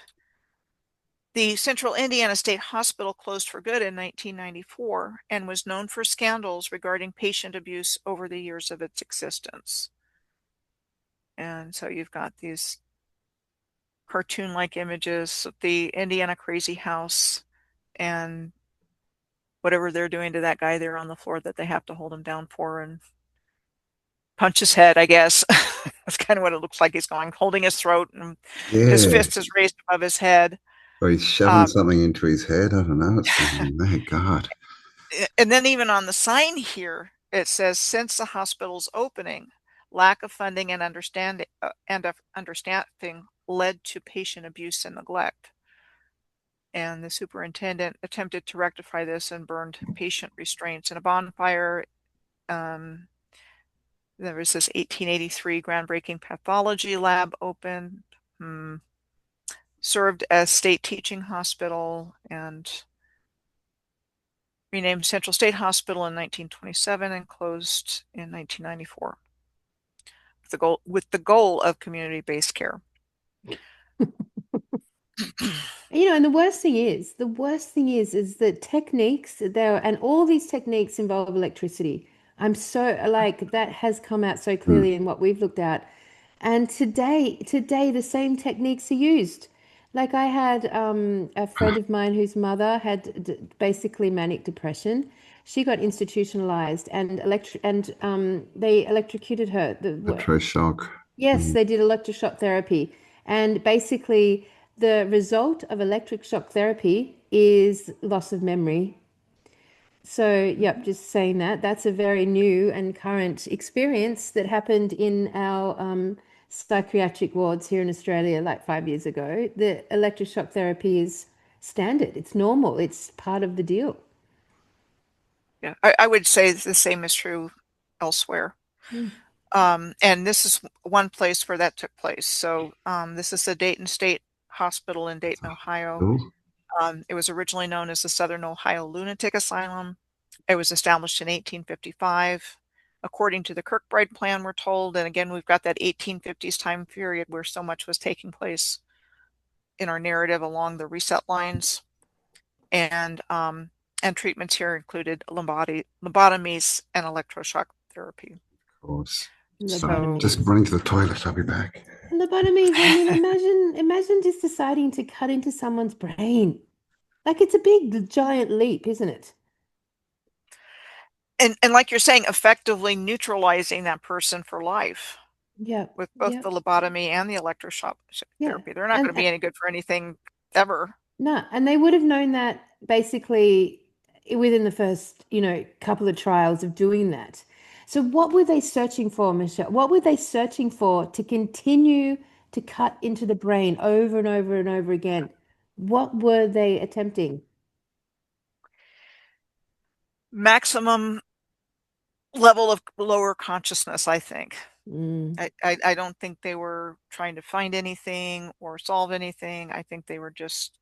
The Central Indiana State Hospital closed for good in 1994 and was known for scandals regarding patient abuse over the years of its existence. And so you've got these cartoon-like images of the Indiana Crazy House and whatever they're doing to that guy there on the floor that they have to hold him down for and punch his head, I guess. That's kind of what it looks like. He's going, holding his throat, and his Yeah. fist is raised above his head. Or he's shoving Um, something into his head. I don't know. It's my God. and then even on the sign here, it says, since the hospital's opening, lack of funding and understaffing led to patient abuse and neglect. And the superintendent attempted to rectify this and burned patient restraints in a bonfire. There was this 1883 groundbreaking pathology lab opened, served as state teaching hospital, and renamed Central State Hospital in 1927 and closed in 1994 with the goal of community-based care. You know, and the worst thing is that techniques there, and all these techniques involve electricity. I'm so like that has come out so Mm. clearly in what we've looked at. And today the same techniques are used. Like I had a friend of mine whose mother had basically manic depression. She got institutionalized and they electrocuted her. Electroshock. Yes, Mm. they did electroshock therapy. And basically, the result of electric shock therapy is loss of memory. So, yep, just saying that. That's a very new and current experience that happened in our psychiatric wards here in Australia like 5 years ago. The electroshock therapy is standard, it's normal, it's part of the deal. Yeah, I would say the same is true elsewhere. Mm. And this is one place where that took place. So this is the Dayton State Hospital in Dayton, Ohio. Cool. It was originally known as the Southern Ohio Lunatic Asylum. It was established in 1855. According to the Kirkbride plan, we're told, and again, we've got that 1850s time period where so much was taking place in our narrative along the reset lines. And treatments here included lobotomies and electroshock therapy. Of course. So just Lobotomies. running to the toilet. I'll be back. Lobotomies, I mean, imagine just deciding to cut into someone's brain. Like it's a big giant leap, isn't it? And like you're saying, effectively neutralizing that person for life Yeah, with both yeah, the lobotomy and the electroshock yeah. therapy. They're not going And to be any good for anything ever. no, and they would have known that basically within the first, couple of trials of doing that. So what were they searching for, Michelle? What were they searching for to continue to cut into the brain over and over and over again? What were they attempting? Maximum level of lower consciousness, I think. Mm, I don't think they were trying to find anything or solve anything. I think they were just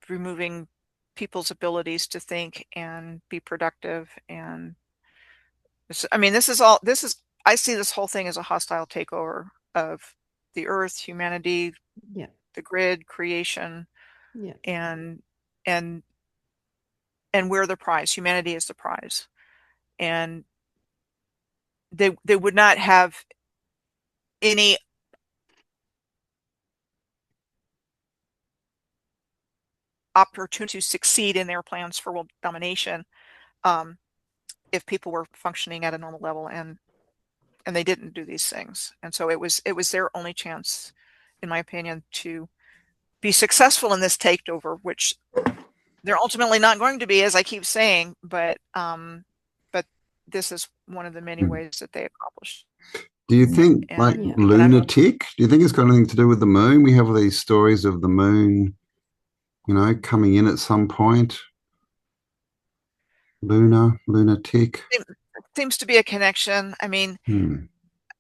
removing people's abilities to think and be productive. And I mean, I see this whole thing as a hostile takeover of the earth, humanity, yeah, the grid, creation, yeah. and and and we're the prize. Humanity is the prize. And they would not have any opportunity to succeed in their plans for world domination um, if people were functioning at a normal level, and they didn't do these things. And so it was their only chance, in my opinion, to be successful in this takeover, which they're ultimately not going to be, as I keep saying, but this is one of the many Mm. ways that they accomplished. Do you think like And Yeah. lunatic? Do you think it's got anything to do with the moon? We have all these stories of the moon, coming in at some point. Lunatic. it seems to be a connection. I mean, Hmm.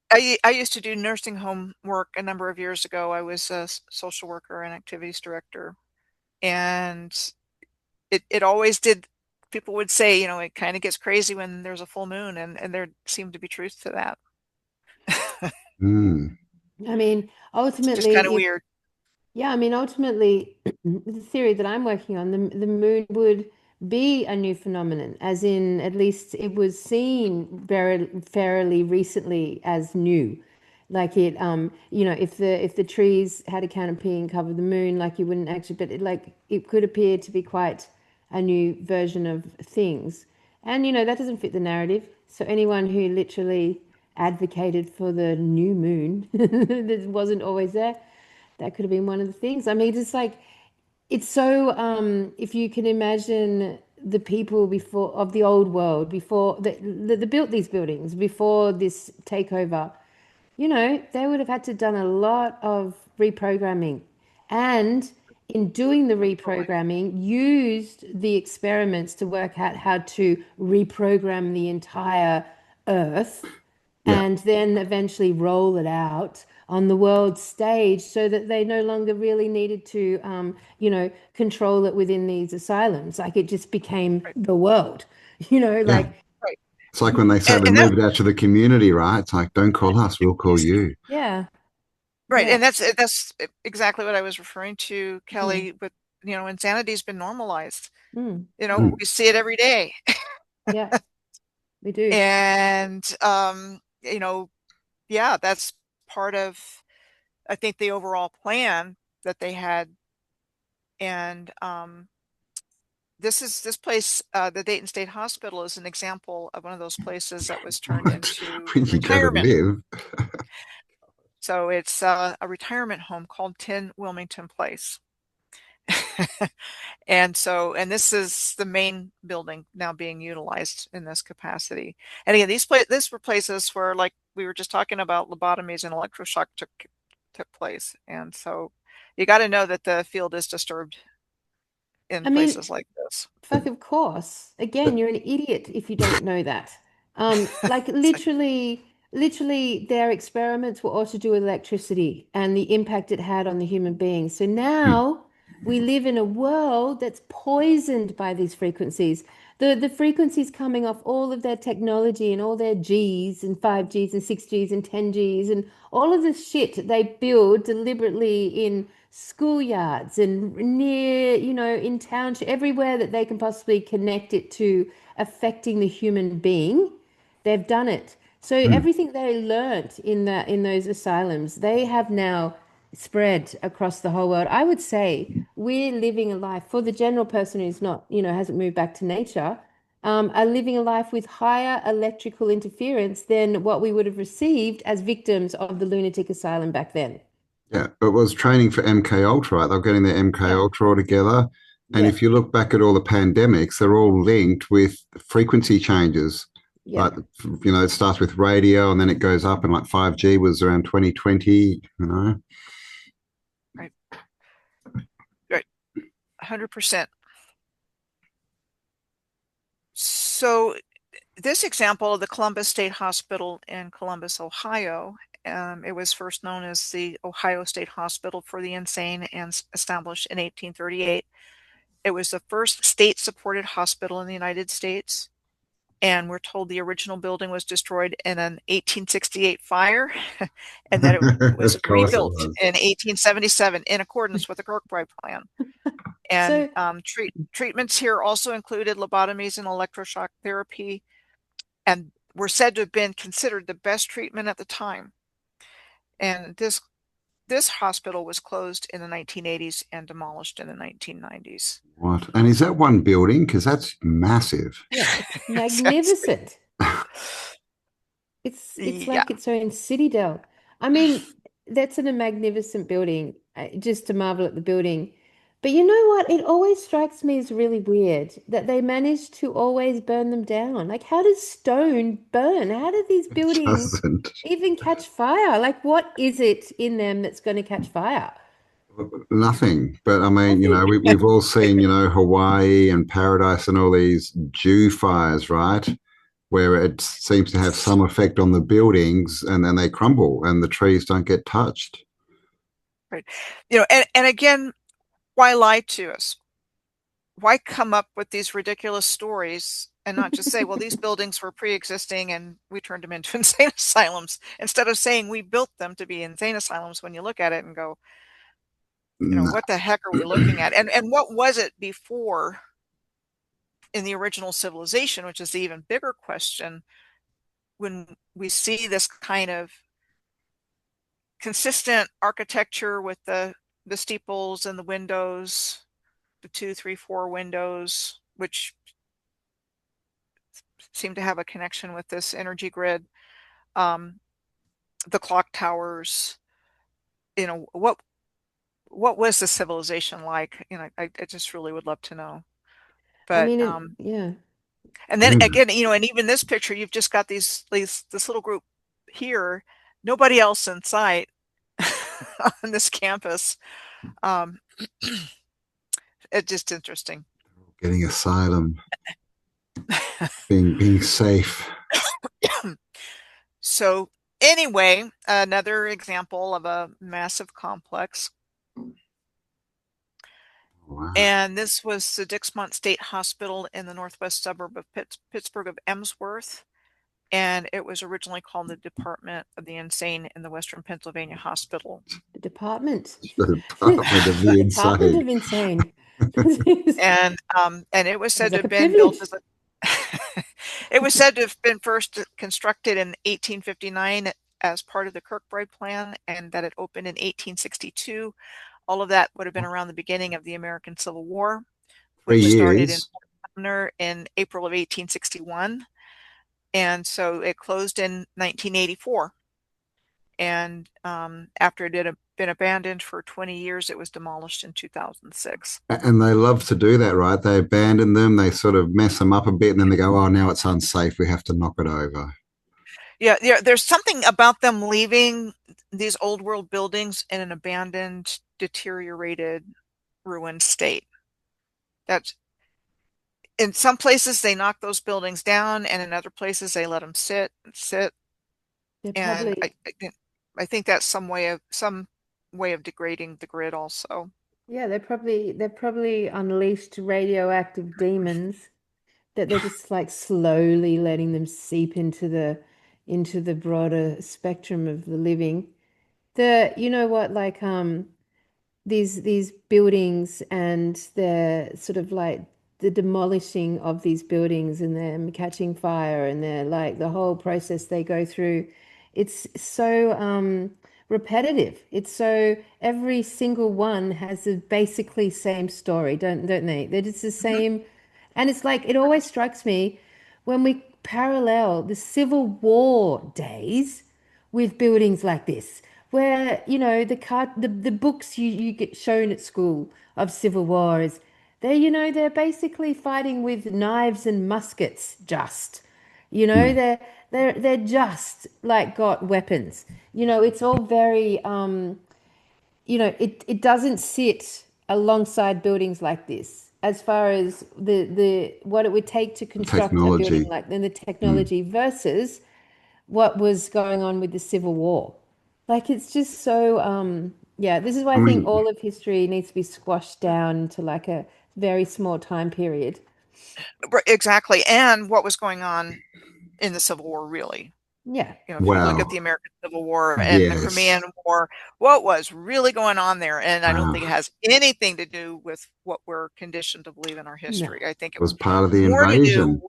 I used to do nursing home work a number of years ago. I was a social worker and activities director, and it always did. People would say, it kind of gets crazy when there's a full moon, and there seemed to be truth to that. Hmm. I mean, It's just kind of ultimately, if weird. yeah, I mean, ultimately, the theory that I'm working on, the moon would be a new phenomenon, as in, at least it was seen very fairly recently as new. Like if the trees had a canopy and covered the moon, like you wouldn't actually, but it could appear to be quite a new version of things. And that doesn't fit the narrative. So anyone who literally advocated for the new moon that wasn't always there, that could have been one of the things. I mean, it's like it's so if you can imagine the people before of the old world before that built these buildings before this takeover, they would have had to done a lot of reprogramming, and in doing the Absolutely. reprogramming used the experiments to work out how to reprogram the entire earth Yeah. and then eventually roll it out on the world stage so that they no longer really needed to, control it within these asylums. Like it just became Right. the world, Yeah. like, Right. It's like when they say they And that move it out to the community, right? It's like, don't call us, we'll call you. yeah. Right. Yeah. And that's exactly what I was referring to, Yeah. Kelly, with, insanity's been normalized. Mm. Mm. We see it every day. Yeah, we do. And yeah, that's part of, I think, the overall plan that they had. And this place, the Dayton State Hospital, is an example of one of those places that was turned What? into Where you go to retirement. live? So it's a retirement home called 10 Wilmington Place. And this is the main building now being utilized in this capacity. And again, these were places where, like we were just talking about, lobotomies and electroshock took place. And so you got to know that the field is disturbed in I mean, places like this. fuck, of course. Again, you're an idiot if you don't know that. Like literally, their experiments were all to do with electricity and the impact it had on the human being. So Hmm. now we live in a world that's poisoned by these frequencies. The frequencies coming off all of their technology and all their Gs and 5Gs and 6Gs and 10Gs and all of this shit they build deliberately in schoolyards and near, in township, everywhere that they can possibly connect it to affecting the human being, they've done it. So Hmm. everything they learnt in those asylums, they have now spread across the whole world. I would say we're living a life for the general person who's not, hasn't moved back to nature, are living a life with higher electrical interference than what we would have received as victims of the lunatic asylum back then. Yeah, it was training for MK Ultra, right? They're getting their MK Yeah. Ultra all together. And Yeah. if you look back at all the pandemics, they're all linked with frequency changes. Yeah. Like, it starts with radio and then it goes up, and like 5G was around 2020, Right. Right. 100%. So this example of the Columbus State Hospital in Columbus, Ohio, it was first known as the Ohio State Hospital for the Insane and established in 1838. It was the first state-supported hospital in the United States. And we're told the original building was destroyed in an 1868 fire and that it was Of course it rebuilt was. in 1877 in accordance with the Kirkbride plan. And So, treatments here also included lobotomies and electroshock therapy, and were said to have been considered the best treatment at the time. And this hospital was closed in the 1980s and demolished in the 1990s. What? And is that one building? Because that's massive. yeah, it's Exactly. magnificent. It's Yeah. like its own citadel. I mean, that's in a magnificent building, just to marvel at the building. But you know what? It always strikes me as really weird that they manage to always burn them down. Like, how does stone burn? How do these It buildings doesn't. even catch fire? Like, what is it in them that's going to catch fire? Nothing. But I mean, Nothing. we've all seen, Hawaii and Paradise and all these Jew fires, right? Where it seems to have some effect on the buildings and then they crumble and the trees don't get touched. Right. And again, why lie to us? Why come up with these ridiculous stories and not just say, well, these buildings were pre-existing and we turned them into insane asylums, instead of saying we built them to be insane asylums, when you look at it and go, No. what the heck are we looking at? And what was it before in the original civilization, which is the even bigger question, when we see this kind of consistent architecture with the steeples and the windows, the 2, 3, 4 windows, which seem to have a connection with this energy grid, um, the clock towers, what was the civilization like? I just really would love to know. I But mean, yeah. and then Yeah. again, and even this picture, you've just got this little group here, nobody else in sight on this campus. Um, it's just interesting. Getting asylum, being safe. So anyway, another example of a massive complex. Wow. And this was the Dixmont State Hospital in the northwest suburb of Pittsburgh of Emsworth. and it was originally called the Department of the Insane in the Western Pennsylvania Hospital. The department. The Department of the Department Insane. of Insane. And it was Sounds said to like a have been built privilege. as a it was said to have been first constructed in 1859 as part of the Kirkbride plan, and that it opened in 1862. All of that would have been around the beginning of the American Civil War, Three which started in years. Fort Sumner in April of 1861. And so it closed in 1984. And after it had been abandoned for 20 years, it was demolished in 2006. And they love to do that, right? They abandon them, they sort of mess them up a bit, and then they go, oh, now it's unsafe. We have to knock it over. Yeah, there's something about them leaving these old world buildings in an abandoned, deteriorated, ruined state. That's in some places they knock those buildings down, and in other places they let them sit and sit. They're And probably, I think that's some way of degrading the grid also. yeah, they're probably unleashed radioactive demons that they're just like slowly letting them seep into the broader spectrum of the living. You know what, like these buildings and the sort of like the demolishing of these buildings and them catching fire and they're like the whole process they go through. It's so repetitive. It's so every single one has a basically same story, don't they? They're just the Mhm. same. And it's like it always strikes me when we parallel the Civil War days with buildings like this, where the books you get shown at school of Civil War is they're basically fighting with knives and muskets. Just Hmm. they're just like got weapons. It's all very it doesn't sit alongside buildings like this as far as the what it would take to construct a building Technology. like then the Hmm. technology versus what was going on with the Civil War. Like it's just so yeah, this is why I I think mean, all of history needs to be squashed down into like a very small time period. Exactly. And what was going on in the Civil War, really. Yeah. If you look at wow. the American Civil War and the Yes. Crimean War, what was really going on there? And I don't think it Wow. has anything to do with what we're conditioned to believe in our No. history. I think it Was was part of the more to do invasion.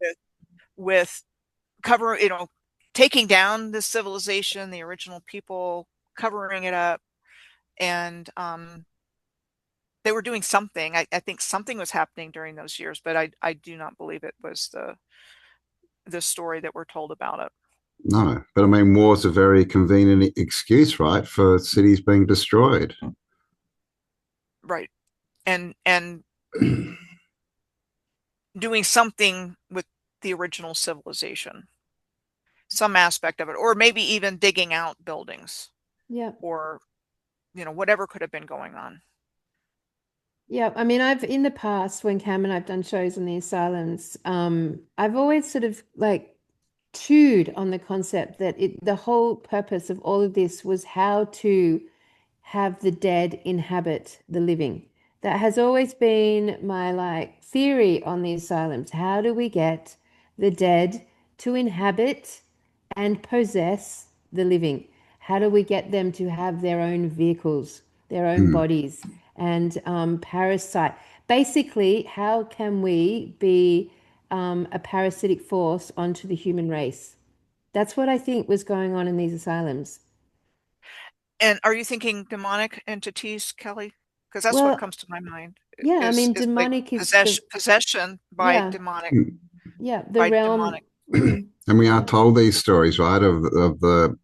with cover, taking down the civilization, the original people, covering it up, and they were doing something. I think something was happening during those years, but I do not believe it was the story that we're told about it. No, but I mean, war's a very convenient excuse, right, for cities being destroyed. Right. And doing something with the original civilization, some aspect of it, or maybe even digging out buildings Yeah. or, whatever could have been going on. Yeah, I mean, I've in the past when Cam and I've done shows on the asylums, I've always sort of like chewed on the concept that the whole purpose of all of this was how to have the dead inhabit the living. That has always been my like theory on the asylums. How do we get the dead to inhabit and possess the living? How do we get them to have their own vehicles, their own Hmm. bodies, and parasite? Basically, how can we be a parasitic force onto the human race? That's what I think was going on in these asylums. And are you thinking demonic entities, Kelly? Because that's what Well, comes to my mind yeah, I is mean, like demonic is the, possession by yeah, demonic yeah, the by realm. demonic. And we are Yeah, told these stories, right, of the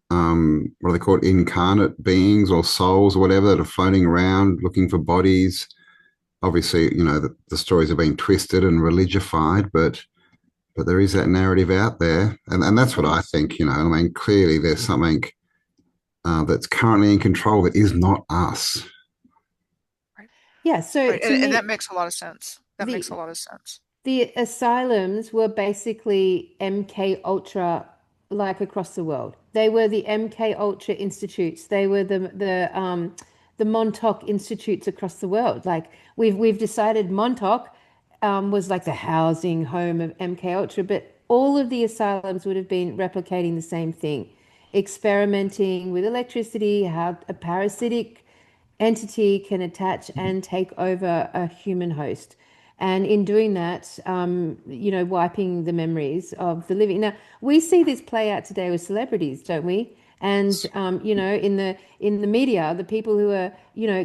what are they called, incarnate beings or souls or whatever that are floating around looking for bodies. Obviously, the stories are being twisted and religified, but there is that narrative out there, and that's what yeah, I think. I mean, clearly there's something that's currently in control that is not us. Right. yeah. So Right. to And that me, makes a lot of sense. That makes a the lot of sense. the asylums were basically MK Ultra, like across the world. They were the MK Ultra institutes. They were the Montauk institutes across the world. Like we've decided Montauk was like the housing home of MK Ultra, but all of the asylums would have been replicating the same thing, experimenting with electricity, how a parasitic entity can attach and take over a human host. And in doing that, wiping the memories of the living. Now, we see this play out today with celebrities, don't we? And in the media, the people who are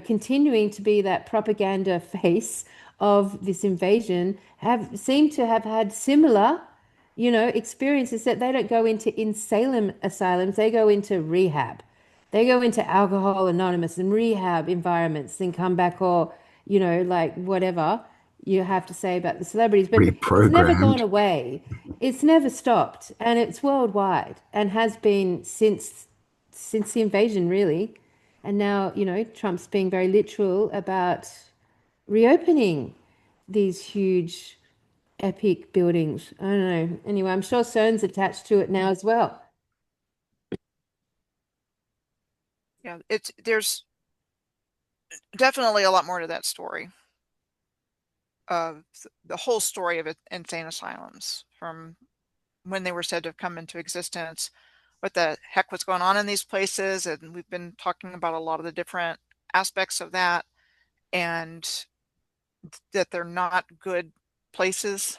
continuing to be that propaganda face of this invasion have seem to have had similar experiences, that they don't go into insane asylums, they go into rehab. They go into Alcohol Anonymous and rehab environments and come back, or, like whatever you have to say about the celebrities. But it's never gone Reprogrammed. away. It's never stopped. And it's worldwide and has been since the invasion, really. And now, Trump's being very literal about reopening these huge, epic buildings. I don't know. Anyway, I'm sure CERN's attached to it now as well. Yeah, there's definitely a lot more to that story. Of the whole story of insane asylums, from when they were said to have come into existence, what the heck was going on in these places, and we've been talking about a lot of the different aspects of that, and that they're not good places.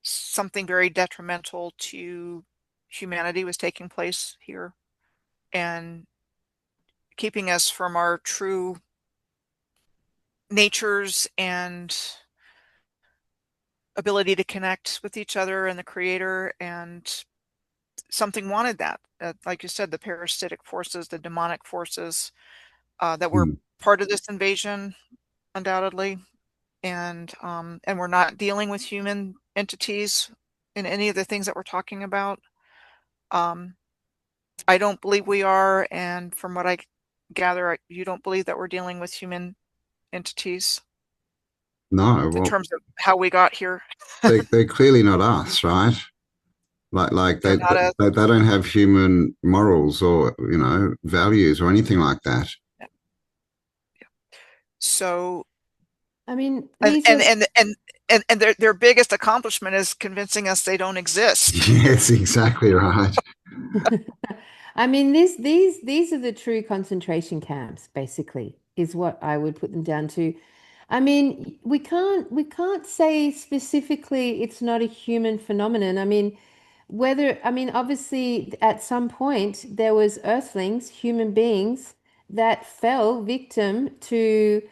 Something very detrimental to humanity was taking place here, and keeping us from our true natures and ability to connect with each other and the creator. And something wanted that, like you said, the parasitic forces, the demonic forces that were part of this invasion, undoubtedly. And we're not dealing with human entities in any of the things that we're talking about. I don't believe we are, and from what I gather, you don't believe that we're dealing with human entities. No, In well, terms of how we got here. they're clearly not us, right? Like They're they, not a, they don't have human morals or values or anything like that. yeah. So I mean, and these and are and and, and their biggest accomplishment is convincing us they don't exist. Yes, exactly right. I mean, these are the true concentration camps, basically, is what I would put them down to. I mean, we can't say specifically it's not a human phenomenon. I mean, obviously at some point there was earthlings, human beings that fell victim to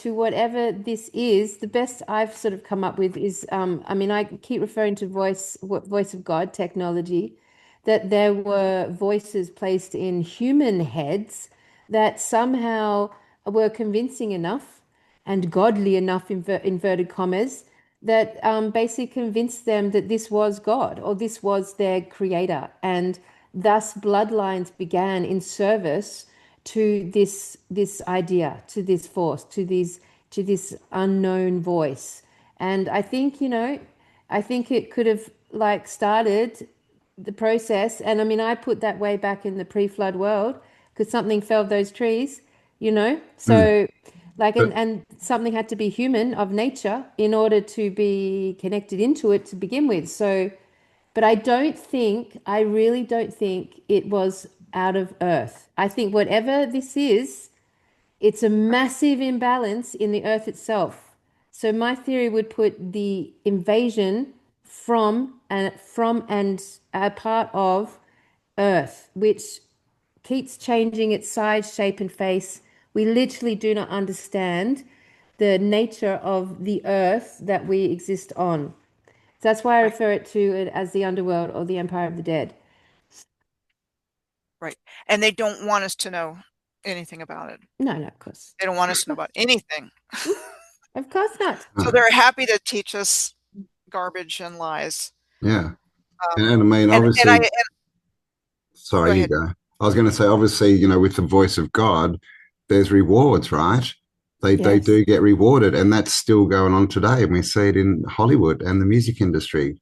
whatever this is. The best I've sort of come up with is, I mean, I keep referring to voice of God technology, that there were voices placed in human heads that somehow were convincing enough and godly enough, inverted commas, that basically convinced them that this was God or this was their creator. And thus bloodlines began in service to this idea, to this force, to this unknown voice. And I think, I think it could have like started the process. And I mean, I put that way back in the pre-flood world, because something felled those trees, so like, But and something had to be human of nature in order to be connected into it to begin with. So, but I really don't think it was out of earth. I think whatever this is, it's a massive imbalance in the earth itself. So my theory would put the invasion from and a part of earth, which keeps changing its size, shape, and face. We literally do not understand the nature of the earth that we exist on. So that's why I Right, refer it to it as the underworld or the empire of the dead. right. And they don't want us to know anything about it. No, no, of course. They don't want us to know about anything. Of course not. So they're happy to teach us garbage and lies. yeah, and I mean, And obviously, go sorry, you ahead. go. I was going to say, obviously, with the voice of God, there's rewards, right? They Yes. do get rewarded, and that's still going on today. And we see it in Hollywood and the music industry.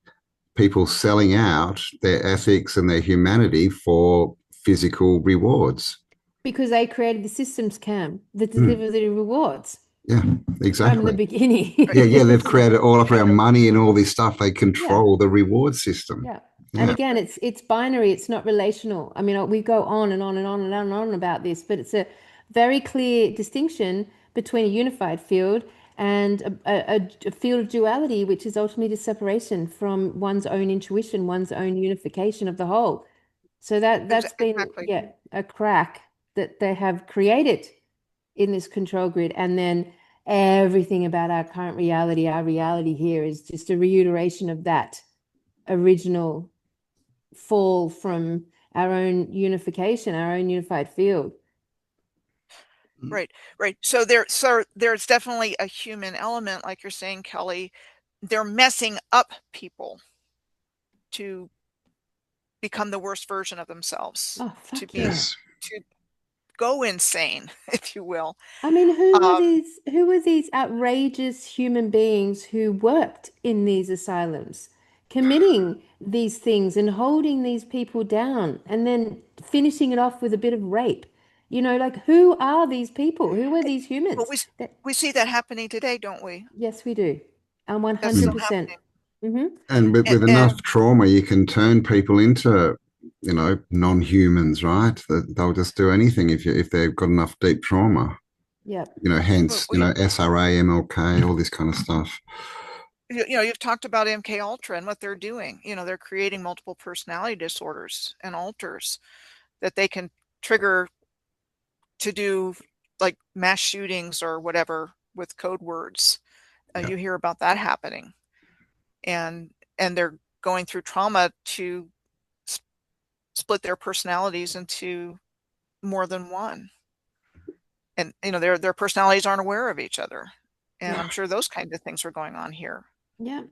People selling out their ethics and their humanity for physical rewards. Because they created the systems, Cam, that Mm. deliver the rewards. Yeah, from the exactly. beginning. Yeah, they've It's like, created all of our money and all this stuff. They yeah, control the reward system. yeah. And Yeah. again, it's binary, it's not relational. I mean, we go on and on and on and on and on about this, but it's a very clear distinction between a unified field and a field of duality, which is ultimately the separation from one's own intuition, one's own unification of the whole. So that's been, Exactly. yeah, a crack that they have created in this control grid. And then everything about our current reality, our reality here is just a reiteration of that original fall from our own unification, our own unified field. Right, right. So there's definitely a human element, like you're saying, Kelly. They're messing up people to become the worst version of themselves, Oh, to fuck be yeah. Yes. to go insane, if you will. I mean, Um, who were these outrageous human beings who worked in these asylums, committing these things and holding these people down and then finishing it off with a bit of rape? You know, like who are these people? Who are these but humans? That, we see that happening today, don't we? yes, we do. And That's still 100%. happening. Mm-hmm. And And, with enough trauma, you can turn people into, non-humans, right? That they'll just do anything if they've got enough deep trauma. Yep. Hence, we, SRA, MLK, all this kind of stuff. you've talked about MK Ultra and what they're doing. They're creating multiple personality disorders and alters that they can trigger to do like mass shootings or whatever with code words. Yeah. You hear about that happening, and they're going through trauma to split their personalities into more than one, and their personalities aren't aware of each other, and Yep. I'm sure those kinds of things are going on here Yep. in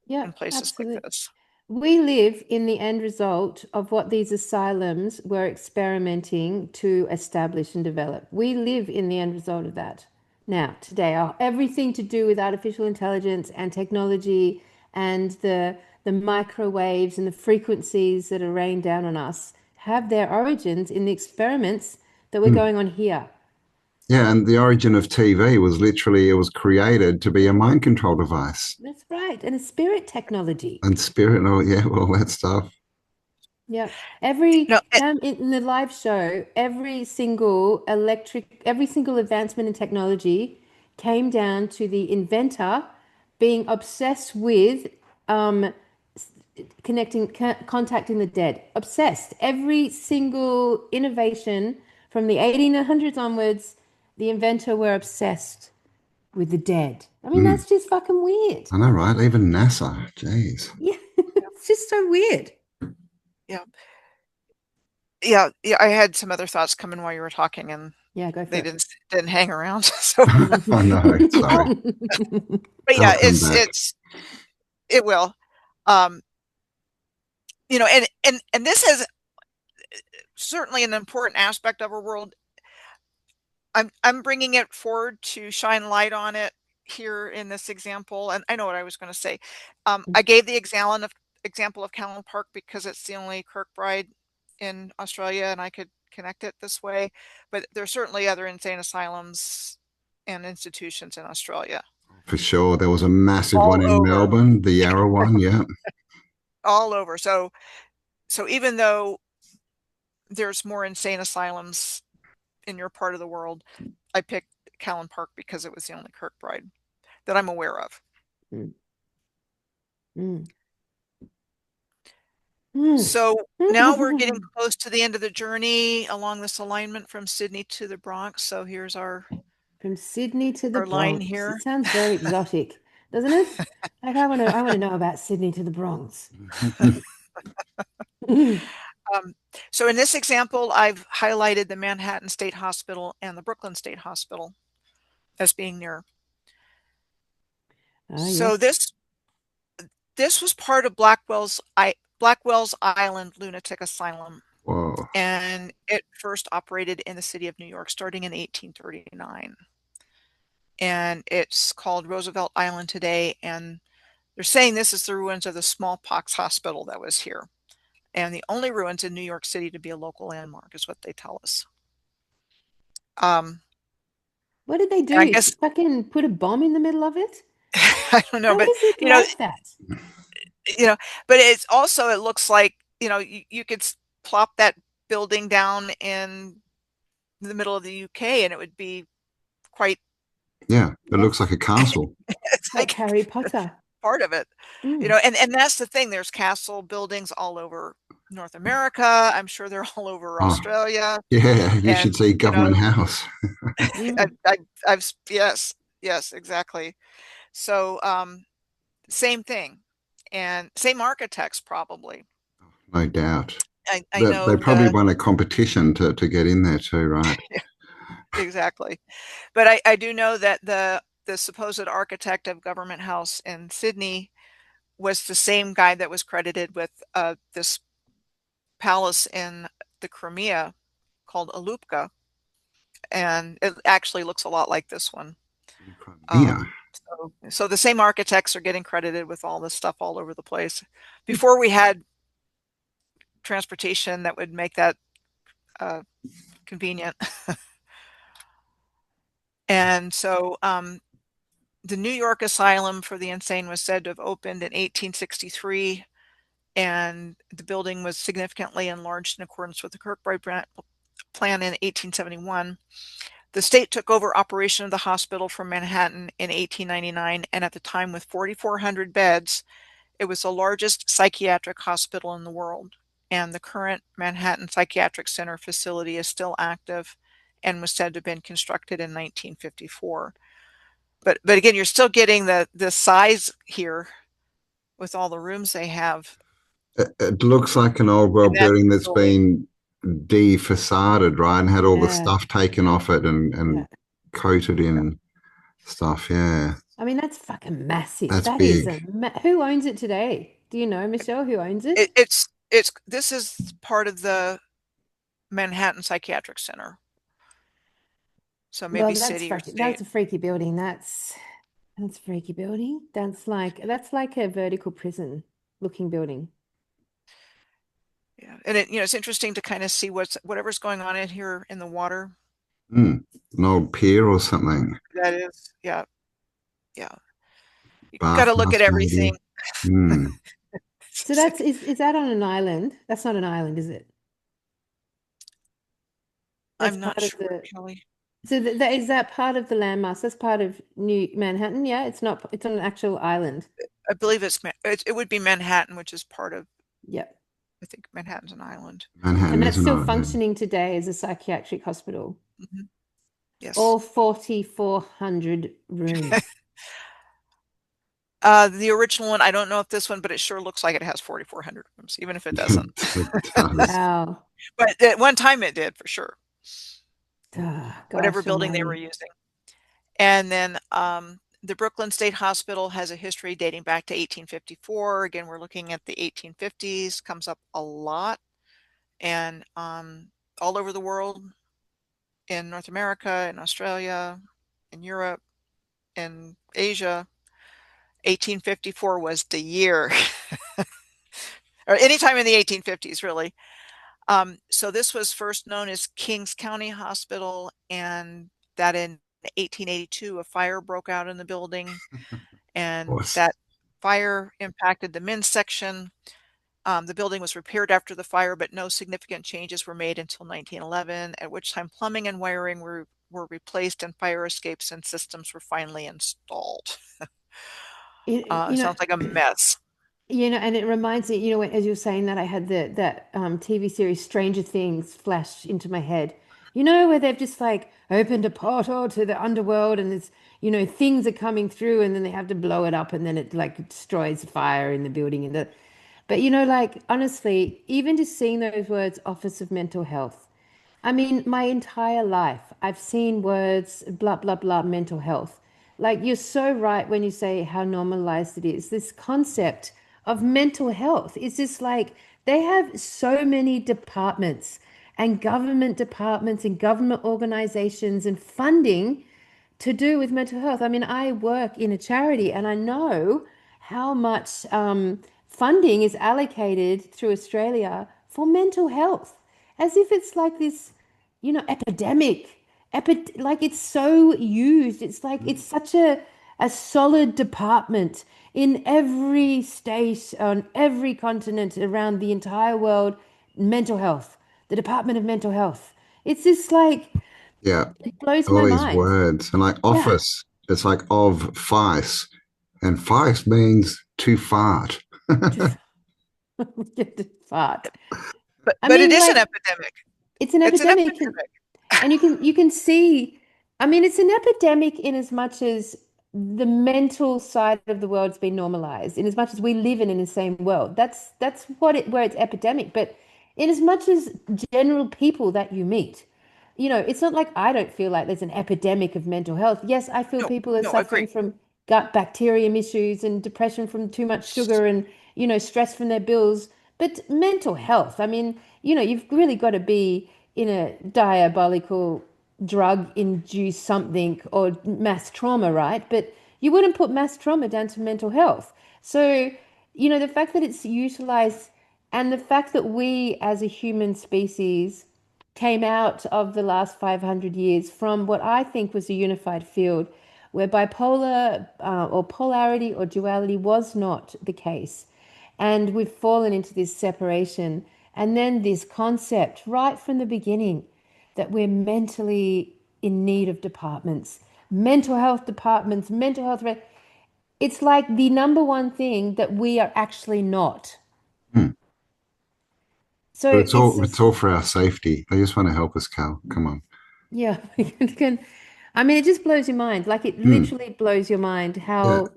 Yep. places like Absolutely. this. We live in the end result of what these asylums were experimenting to establish and develop. We live in the end result of that. Now, today, everything to do with artificial intelligence and technology and the microwaves and the frequencies that are rained down on us have their origins in the experiments that were Mm. going on here. Yeah, and the origin of TV was literally, it was created to be a mind control device That's right. And a spirit technology. and spirit and all, yeah, all that stuff. Yeah. No, In the live show, every single advancement in technology came down to the inventor being obsessed with um, contacting the dead. Obsessed. Every single innovation from the 1800s onwards, the inventor were obsessed with the dead. I mean, Mm. that's just fucking weird. I know, right? Even NASA. Jeez. Yeah, it's just so weird. yeah, yeah. I had some other thoughts come in while you were talking, and Yeah, go for they it. didn't hang around. So, Oh no, sorry. but They'll yeah, come back. it will. Um, and this is certainly an important aspect of our world. I'm bringing it forward to shine light on it here in this example, and I know what I was going to say. I gave the example of Callan Park because it's the only Kirkbride in Australia, and I could connect it this way. But there's certainly other insane asylums and institutions in Australia, For sure. There was a massive all one in over, Melbourne, the Yarra one. Yeah. all over. So even though there's more insane asylums in your part of the world, I picked Callan Park because it was the only Kirkbride that I'm aware of. Mm. Mm. Mm. So now we're getting close to the end of the journey along this alignment from Sydney to the Bronx. So here's our From Sydney to the line Bronx. here. It sounds very exotic, doesn't it? Like I want to know about Sydney to the Bronx. So in this example, I've highlighted the Manhattan State Hospital and the Brooklyn State Hospital as being near. Ah, So yes. this was part of Blackwell's Island Lunatic Asylum, Whoa. and it first operated in the city of New York starting in 1839. And it's called Roosevelt Island today, and they're saying this is the ruins of the smallpox hospital that was here. And the only ruins in New York City to be a local landmark is what they tell us. What did they And I do? guess Fucking put a bomb in the middle of it? I don't know, How but is it you know, like that? you know, but it's also it looks like you could plop that building down in the middle of the UK and it would be quite Yeah, it looks Yes, like a castle. it's like like Harry Potter. part of it, Mm. and that's the thing. There's castle buildings all over North America. I'm sure they're all over Oh, Australia, yeah, you and should see Government House. I, Mm. I, yes, yes, exactly. So, same thing, and same architects probably. No doubt. I They know probably won a competition to get in there too, right? exactly, but I do know that the supposed architect of Government House in Sydney was the same guy that was credited with this palace in the Crimea called Alupka, and it actually looks a lot like this one. In Crimea. So the same architects are getting credited with all this stuff all over the place. Before we had transportation that would make that uh, convenient. And so the New York Asylum for the Insane was said to have opened in 1863, and the building was significantly enlarged in accordance with the Kirkbride plan in 1871. The state took over operation of the hospital from Manhattan in 1899, and at the time, with 4,400 beds, it was the largest psychiatric hospital in the world. And the current Manhattan Psychiatric Center facility is still active and was said to have been constructed in 1954. But again, you're still getting the size here with all the rooms they have. It looks like an old And world that's building that's really, been de-facaded, right? And had all the Yeah, stuff taken off it and yeah. coated in stuff. Yeah, I mean, that's fucking massive. that's That is big. a who owns it today? Do you know, Michelle, who owns it? it's this is part of the Manhattan Psychiatric Center. So Well, maybe city or that's state. a freaky building. That's a freaky building. That's like a vertical prison looking building. Yeah. And it's interesting to kind of see whatever's going on in here in the water. Mm, an old pier or something. That is, yeah, yeah. You got to look at Bathhouse, maybe. everything. Mm. So that's is that on an island? That's not an island, is it? That's I'm part not of sure, the Kelly. so that is that part of the landmass? That's part of New Manhattan. Yeah, it's not. It's on an actual island. I believe it would be Manhattan, which is part of, Yep. I think Manhattan's an island. And Manhattan is that's an still island. functioning today as a psychiatric hospital. Mhm. Yes. All 4,400 rooms. The original one, I don't know if this one, but it sure looks like it has 4,400 rooms, even if it doesn't. It does. Wow. But at one time it did for sure, Oh, whatever gosh building they were almighty. using. And then the Brooklyn State Hospital has a history dating back to 1854. Again, we're looking at the 1850s, comes up a lot. And all over the world, in North America, in Australia, in Europe, in Asia, 1854 was the year, or anytime in the 1850s, really. So this was first known as Kings County Hospital, and that in 1882, a fire broke out in the building, Of and course. that fire impacted the men's section. The building was repaired after the fire, but no significant changes were made until 1911, at which time plumbing and wiring were replaced and fire escapes and systems were finally installed. You, you know, Sounds like a mess. and it reminds me, as you're saying that, I had that TV series Stranger Things flash into my head. Where they've just like opened a portal to the underworld and there's, things are coming through and then they have to blow it up and then it like destroys fire in the building but like honestly, even just seeing those words, Office of Mental Health. I mean, my entire life, I've seen words, blah, blah, blah, mental health. Like, you're so right when you say how normalized it is. This concept of mental health is just like they have so many departments and government organizations and funding to do with mental health. I mean, I work in a charity and I know how much funding is allocated through Australia for mental health, as if it's like this epidemic. like it's so used. It's like it's such a solid department in every state, on every continent around the entire world. Mental health, the Department of Mental Health. It's just like Yeah. it blows All my these mind. words. And like Yeah. office, it's like of vice. And vice means to fart. Get to fart. I But it mean, is an like epidemic. it's an It's an epidemic, epidemic. and you can see, I mean, it's an epidemic in as much as the mental side of the world's been normalized, in as much as we live in the same world. That's what it where it's epidemic. But in as much as general people that you meet, it's not like I don't feel like there's an epidemic of mental health. Yes, I feel No, people are no, suffering agree. from gut bacterium issues and depression from too much sugar and, stress from their bills. But mental health, I mean, you've really got to be in a diabolical drug induced something or mass trauma, right? But you wouldn't put mass trauma down to mental health. So, the fact that it's utilized and the fact that we as a human species came out of the last 500 years from what I think was a unified field where bipolar or polarity or duality was not the case. And we've fallen into this separation. And then this concept right from the beginning that we're mentally in need of departments, mental health departments, mental health. It's like the number one thing that we are actually not. Hmm. So But it's it's just, all for our safety. They just want to help us, Cal. Come on. yeah, I mean, it just blows your mind. Like it Hmm. literally blows your mind Yeah. how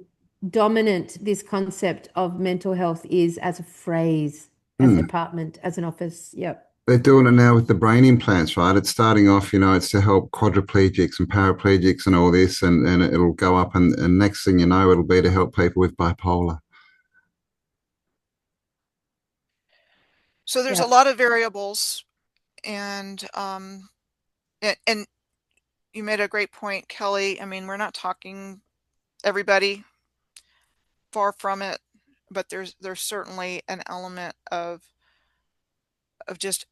dominant this concept of mental health is as a phrase, as a Hmm. department, as an office. Yep. They're doing it now with the brain implants, right? It's starting off, it's to help quadriplegics and paraplegics and all this, and it'll go up, and next thing you know, it'll be to help people with bipolar. So there's a Yep. lot of variables, and and you made a great point, Kelly. I mean, we're not talking everybody, far from it, but there's certainly an element of just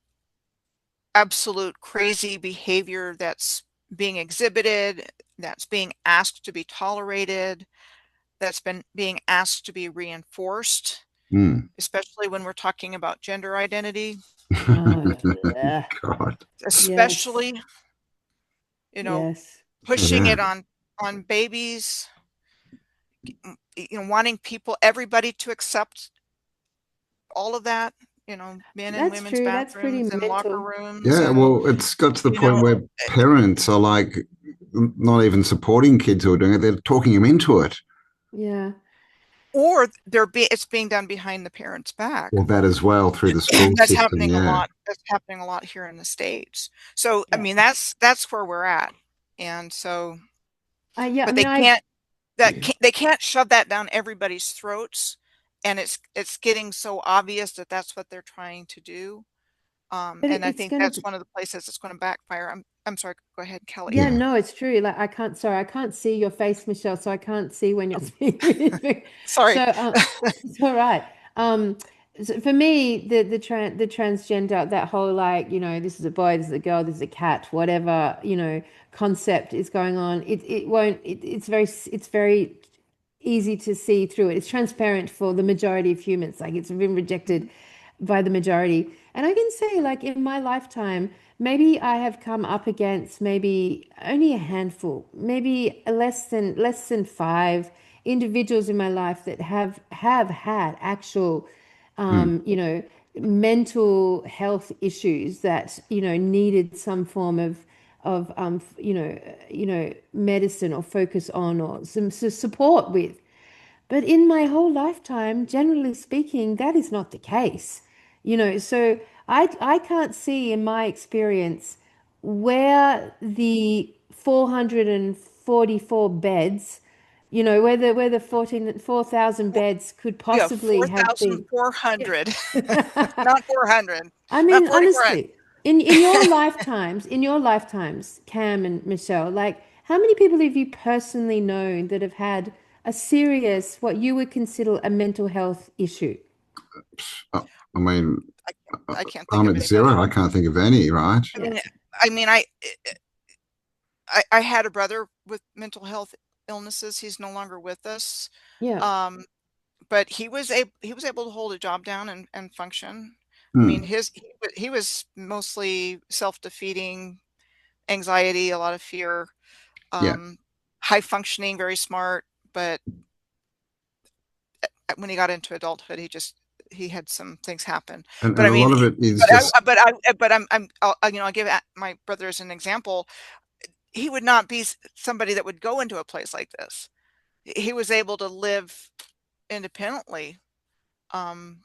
absolute crazy behavior that's being exhibited, that's being asked to be tolerated, that's been being asked to be reinforced, Hmm. especially when we're talking about gender identity, Oh, yeah. God. Yes. especially, you know, Yes. pushing Yeah. it on babies, wanting everybody to accept all of that, men and That's women's true. That's pretty bathrooms and locker mental. rooms Yeah. and, Well, it's got to the you point know, where parents are like not even supporting kids who are doing it. They're talking them into it. Yeah. or it's being done behind the parents' back. Well, that as well through the school That's system. happening a Yeah. lot. That's happening a lot here in the States. So, I Yeah. mean, that's where we're at. And so, Yeah. I but mean, I, they can't shove that down everybody's throats. And it's getting so obvious that that's what they're trying to do. but And I it's think going that's to, one of the places that's going to backfire. I'm sorry. Go ahead, Kelly. yeah, Yeah. no, it's true. Like sorry, I can't see your face, Michelle, so I can't see when you're speaking. Sorry. So, it's all right. So for me, the transgender, that whole like, this is a boy, this is a girl, this is a cat, whatever, concept is going on. It won't, it's very easy to see through it. It's transparent for the majority of humans. Like it's been rejected by the majority. And I can say, like in my lifetime, maybe I have come up against maybe only a handful, maybe less than five individuals in my life that have had actual Hmm. mental health issues that, needed some form of medicine or focus on or some support with. But in my whole lifetime, generally speaking, that is not the case. So I can't see in my experience where the 444 beds, where the 4,000 beds could Yeah, possibly have been. Yeah. 4,400, not 400, I not mean, 4,400. honestly, in your lifetimes, Cam and Michelle, like how many people have you personally known that have had a serious, what you would consider a mental health issue? I mean, I can't think I'm of at anybody. zero. I can't think of any, right? I Yeah. mean, I mean, I had a brother with mental health illnesses. He's no longer with us. Yeah. But he was able to hold a job down and function. I mean, Mm. he was mostly self-defeating, anxiety, a lot of fear, Yeah. high functioning, very smart, but when he got into adulthood, he had some things happen. And But I a lot mean, of it is but just, I'll give my brother as an example. He would not be somebody that would go into a place like this. He was able to live independently, um,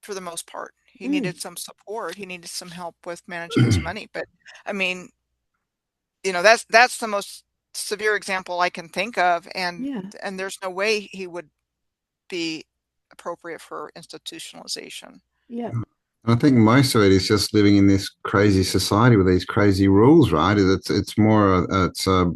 for the most part. He Mm. needed some support. He needed some help with managing his money. But I mean, that's the most severe example I can think of, Yeah. and there's no way he would be appropriate for institutionalization. Yeah. I think most of it is just living in this crazy society with these crazy rules, right? It's more it's a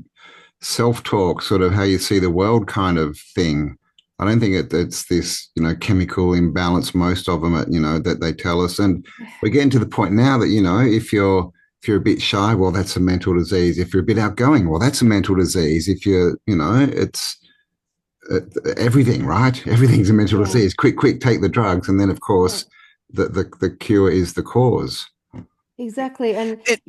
self-talk, sort of how you see the world kind of thing. I don't think it's this, chemical imbalance. Most of them, that they tell us, and we're getting to the point now that if you're a bit shy, well, that's a mental disease. If you're a bit outgoing, well, that's a mental disease. If it's uh, everything, right? Everything's a mental Yeah. disease. Quick, quick, take the drugs, and then of Yeah. course the cure is the cause. Exactly. And It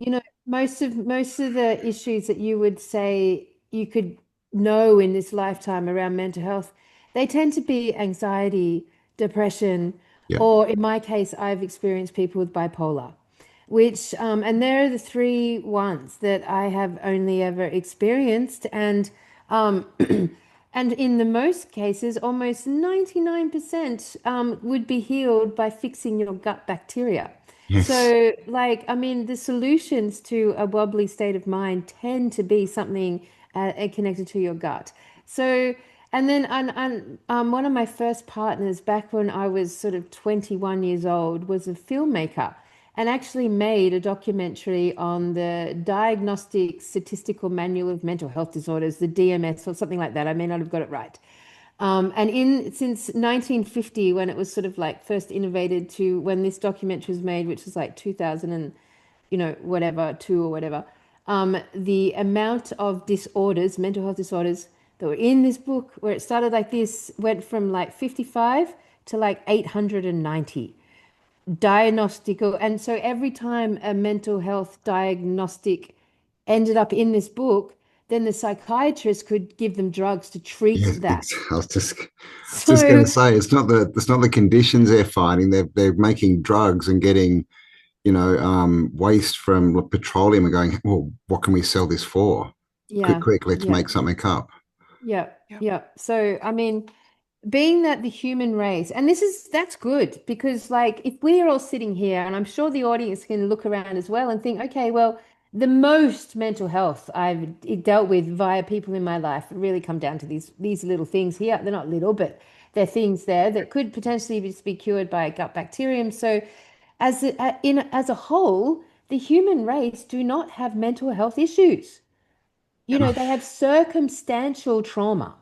most of the issues that you would say you could know in this lifetime around mental health, they tend to be anxiety, depression, Yeah. or in my case, I've experienced people with bipolar, which and they're the three ones that I have only ever experienced. And and in the most cases, almost 99% would be healed by fixing your gut bacteria. Yes. So, like, I mean, the solutions to a wobbly state of mind tend to be something connected to your gut. So, and then one of my first partners back when I was sort of 21 years old was a filmmaker and actually made a documentary on the Diagnostic Statistical Manual of Mental Health Disorders, the DMS or something like that. I may not have got it right. And in since 1950, when it was sort of like first innovated to when this documentary was made, which was like 2000 and whatever, two or whatever, the amount of disorders, mental health disorders that were in this book, where it started like this, went from like 55 to like 890 diagnostical. And so every time a mental health diagnostic ended up in this book, then the psychiatrist could give them drugs to treat Yes, that. I was just going to So, say it's not the conditions they're fighting. They're making drugs and getting waste from petroleum and going, well, what can we sell this for? Quick, yeah, quick, let's yeah, make something up. yeah, Yeah. yeah. So, I mean, being that the human race, and that's good because, like, if we're all sitting here, and I'm sure the audience can look around as well and think, okay, well, the most mental health I've dealt with via people in my life really come down to these little things here. They're not little, but they're things there that could potentially just be cured by gut bacterium. So, as a whole, the human race do not have mental health issues. Yep. They have circumstantial trauma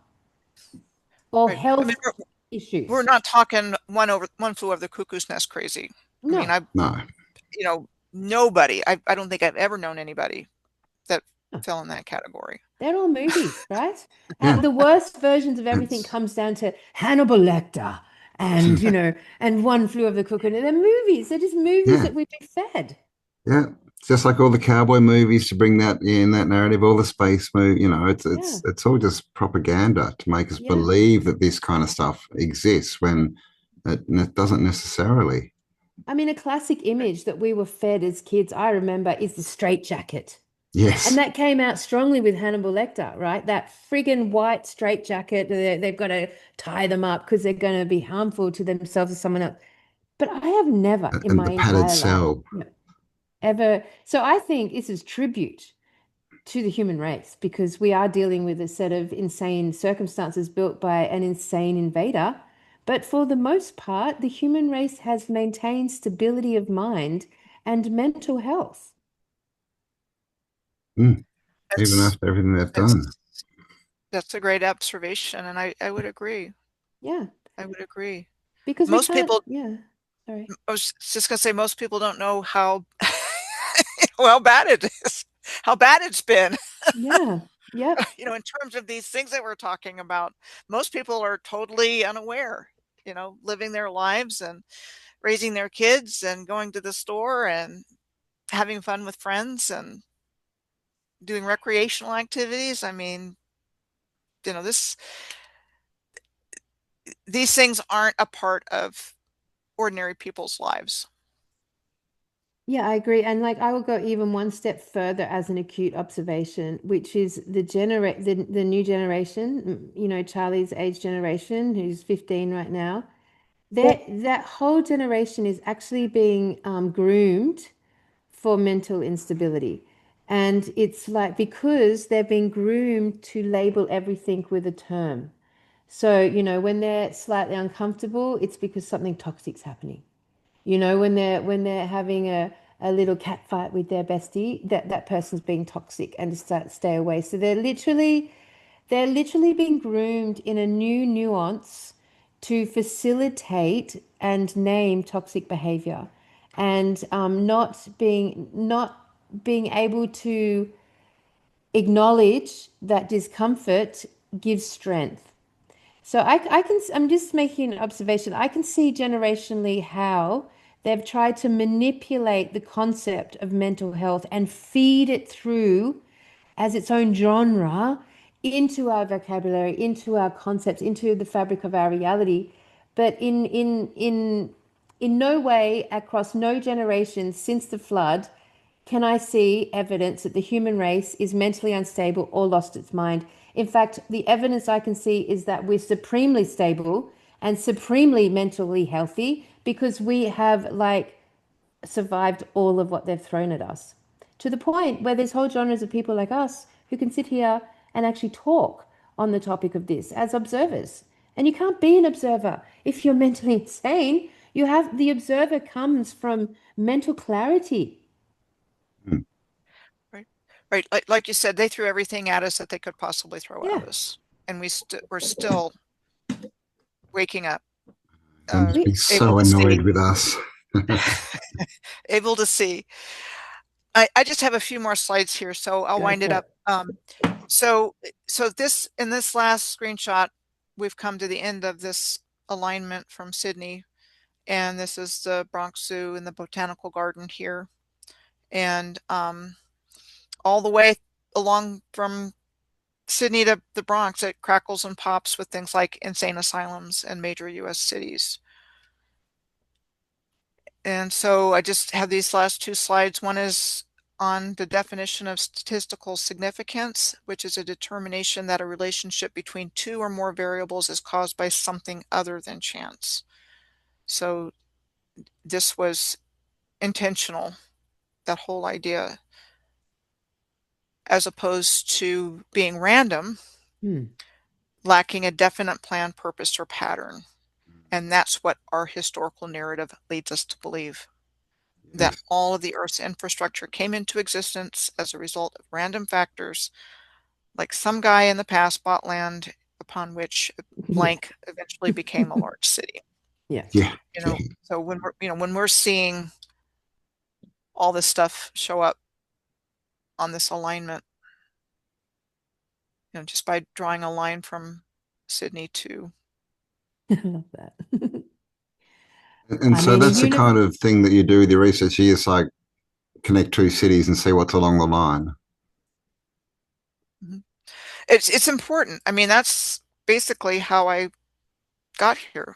or Right. I mean, health we're issues. not talking one flew over the cuckoo's nest crazy. I mean, No, No. nobody. I don't think I've ever known anybody that no. fell in that category. They're all movies, right? Yeah. The worst versions of everything It's comes down to Hannibal Lecter and, and One Flew Over the Cuckoo. They're movies. They're just movies yeah. that we've been fed. Yeah. It's just like all the cowboy movies to bring that in that narrative, all the space movie, it's Yeah, it's it's all just propaganda to make us yeah. believe that this kind of stuff exists when it doesn't necessarily. I mean, a classic image that we were fed as kids, I remember, is the straitjacket. And Yes. that came out strongly with Hannibal Lecter, right? That friggin' white straitjacket, they've got to tie them up because they're going to be harmful to themselves or someone else. But I have never in And my the padded entire life cell. ever. So I think this is tribute to the human race because we are dealing with a set of insane circumstances built by an insane invader. But for the most part, the human race has maintained stability of mind and mental health. Mm, even That's after everything they've done. that's that's a great observation, and I would agree. Yeah, I would agree. because we Most can't, people, yeah, sorry. I was just gonna say, most people don't know how how bad it is. how bad it's been. Yeah. Yep. You know, in terms of these things that we're talking about, most people are totally unaware, you know, living their lives and raising their kids and going to the store and having fun with friends and doing recreational activities. I mean, you know, these things aren't a part of ordinary people's lives. Yeah, I agree. And like I will go even one step further as an acute observation, which is the new generation, you know, Charlie's age generation, who's 15 right now. That whole generation is actually being groomed for mental instability. And it's like because they're being groomed to label everything with a term. So, you know, when they're slightly uncomfortable, it's because something toxic's happening. You know, when they're having a little cat fight with their bestie, that person's being toxic and to stay away. So they're literally being groomed in a new nuance to facilitate and name toxic behavior, and not being able to acknowledge that discomfort gives strength. So I'm just making an observation. I can see generationally how they've tried to manipulate the concept of mental health and feed it through as its own genre into our vocabulary, into our concepts, into the fabric of our reality. But in no way across no generation since the flood can I see evidence that the human race is mentally unstable or lost its mind. In fact, the evidence I can see is that we're supremely stable and supremely mentally healthy because we have like survived all of what they've thrown at us to the point where there's whole genres of people like us who can sit here and actually talk on the topic of this as observers. And you can't be an observer if you're mentally insane. You have the observer comes from mental clarity. Mm. Right. Right. Like you said, they threw everything at us that they could possibly throw Yeah. at us. And we're still waking up, They must be able so to annoyed see, with us. able to see. I just have a few more slides here, so I'll Go wind it for up. it. So this in this last screenshot, we've come to the end of this alignment from Sydney, and this is the Bronx Zoo and the Botanical Garden here, and all the way along from Sydney to the Bronx, it crackles and pops with things like insane asylums in major U.S. cities. And so I just have these last two slides. One is on the definition of statistical significance, which is a determination that a relationship between two or more variables is caused by something other than chance. So this was intentional, that whole idea, as opposed to being random, Hmm. lacking a definite plan, purpose, or pattern. And that's what our historical narrative leads us to believe, that Yes. all of the Earth's infrastructure came into existence as a result of random factors, like some guy in the past bought land upon which Yeah. blank eventually became a large city. Yeah. Yeah. You Yeah. know, so when we're seeing all this stuff show up on this alignment, you know, just by drawing a line from Sydney to, I love that. And I so mean, a that's the universe. kind of thing that you do with your research. You just like connect two cities and see what's along the line. it's important. I mean, that's basically how I got here.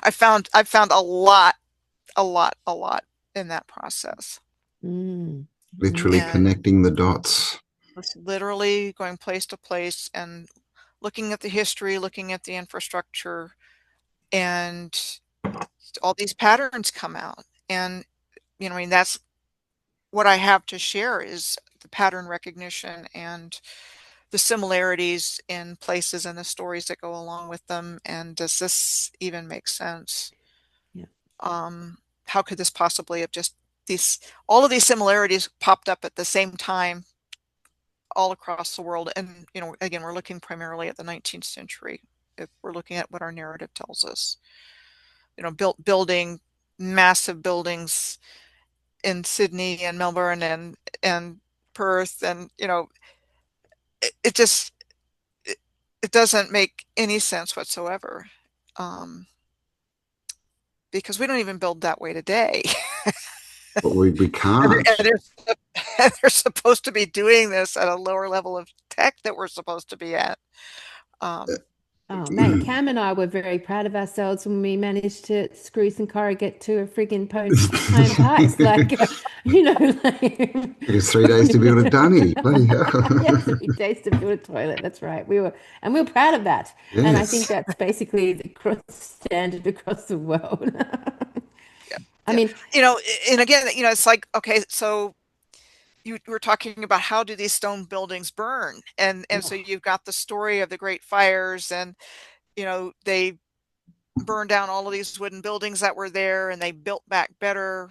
I found a lot in that process. Mm. Mhm. Literally And connecting the dots. it's literally going place to place and looking at the history, looking at the infrastructure, and all these patterns come out. And, you know, I mean, that's what I have to share is the pattern recognition and the similarities in places and the stories that go along with them. And does this even make sense? Yeah. How could this possibly have just all of these similarities popped up at the same time all across the world? And, you know, again, we're looking primarily at the 19th century. If we're looking at what our narrative tells us, you know, building massive buildings in Sydney and Melbourne and Perth, and it just it doesn't make any sense whatsoever, um, because we don't even build that way today. But we And can't. they're supposed to be doing this at a lower level of tech that we're supposed to be at. Um, Oh man, Cam and I were very proud of ourselves when we managed to screw some corrugate to a friggin' home pies. Like, like It was 3 days to build a dunny. Bloody yeah, hell. 3 days to build a toilet. That's right. We were proud of that. And I think Yes. that's basically the cross standard across the world. yeah, I yeah. mean, And again, it's like, okay, so you were talking about how do these stone buildings burn, and so oh, you've got the story of the Great Fires, and they burned down all of these wooden buildings that were there, and they built back better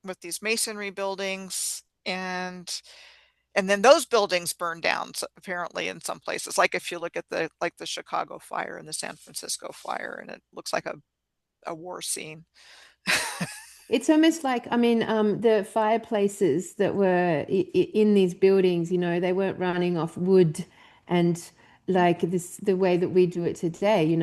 with these masonry buildings, and then those buildings burned down, apparently, in some places. Like if you look at the Chicago fire and the San Francisco fire, and it looks like a war scene. it's almost like, I mean, the fireplaces that were in these buildings, they weren't running off wood and like the way that we do it today,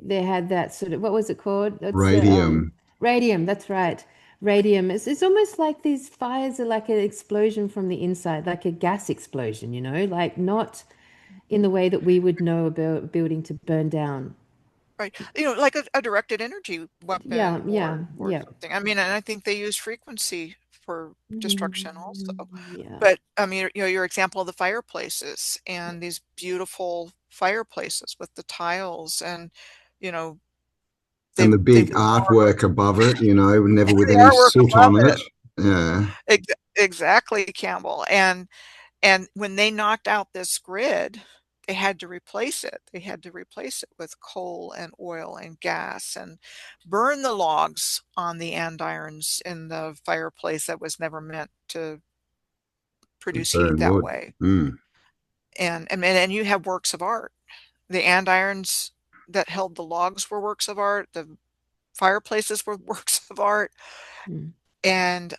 they had that sort of, what was it called? That's the Radium. radium, that's right. Radium. It's almost like these fires are like an explosion from the inside, like a gas explosion, like not in the way that we would know about a building to burn down. Right. Like a directed energy Yeah, weapon or yeah, or yeah. something. I mean, and I think they use frequency for destruction also. Yeah. But I mean, your example of the fireplaces and these beautiful fireplaces with the tiles, and you know And the they big artwork above it, never with the any artwork soot above on it. it. Yeah. Exactly, Campbell. And when they knocked out this grid, they had to replace it. They had to replace it with coal and oil and gas, and burn the logs on the andirons in the fireplace that was never meant to produce heat Burn that wood. way. Mm. And you have works of art. The andirons that held the logs were works of art. The fireplaces were works of art. Mm. And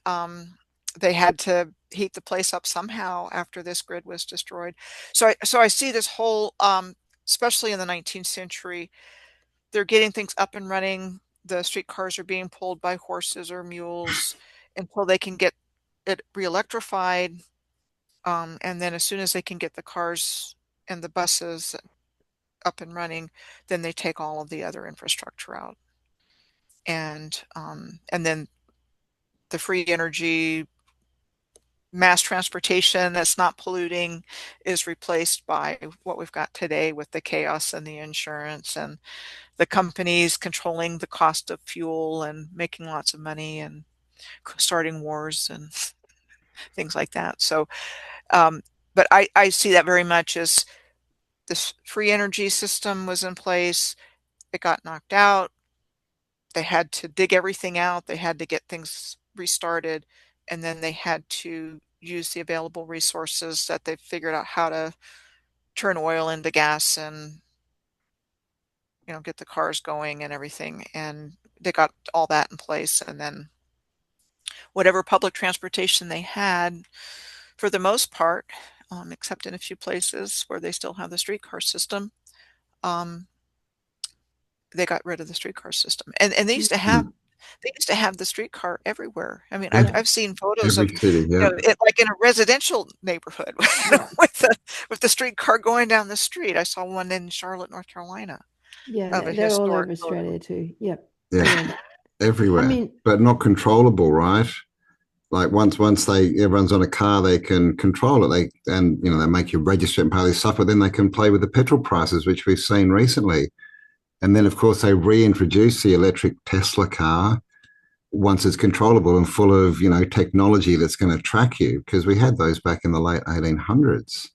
they had to heat the place up somehow after this grid was destroyed. So I see this whole, especially in the 19th century, they're getting things up and running. The streetcars are being pulled by horses or mules until they can get it re-electrified. And then as soon as they can get the cars and the buses up and running, then they take all of the other infrastructure out. And then the free energy mass transportation that's not polluting is replaced by what we've got today, with the chaos and the insurance and the companies controlling the cost of fuel and making lots of money and starting wars and things like that. So, but I see that very much as this free energy system was in place. It got knocked out. They had to dig everything out. They had to get things restarted. And then they had to use the available resources that they figured out how to turn oil into gas, and get the cars going and everything. And they got all that in place. And then whatever public transportation they had, for the most part, except in a few places where they still have the streetcar system, um, they got rid of the streetcar system. And Mm. they used to have the streetcar everywhere. I mean, I've Yeah, I've seen photos Every of, city. Yeah. it like in a residential neighborhood yeah, with the streetcar going down the street. I saw one in Charlotte, North Carolina, yeah. of a They're all historic over photo. Australia too. Yep. Yeah. Yeah. I Everywhere. mean, But not controllable, right? Like once everyone's on a car, they can control it. They make you register and pay this stuff, but then they can play with the petrol prices, which we've seen recently. And then, of course, they reintroduce the electric Tesla car once it's controllable and full of, technology that's going to track you, because we had those back in the late 1800s.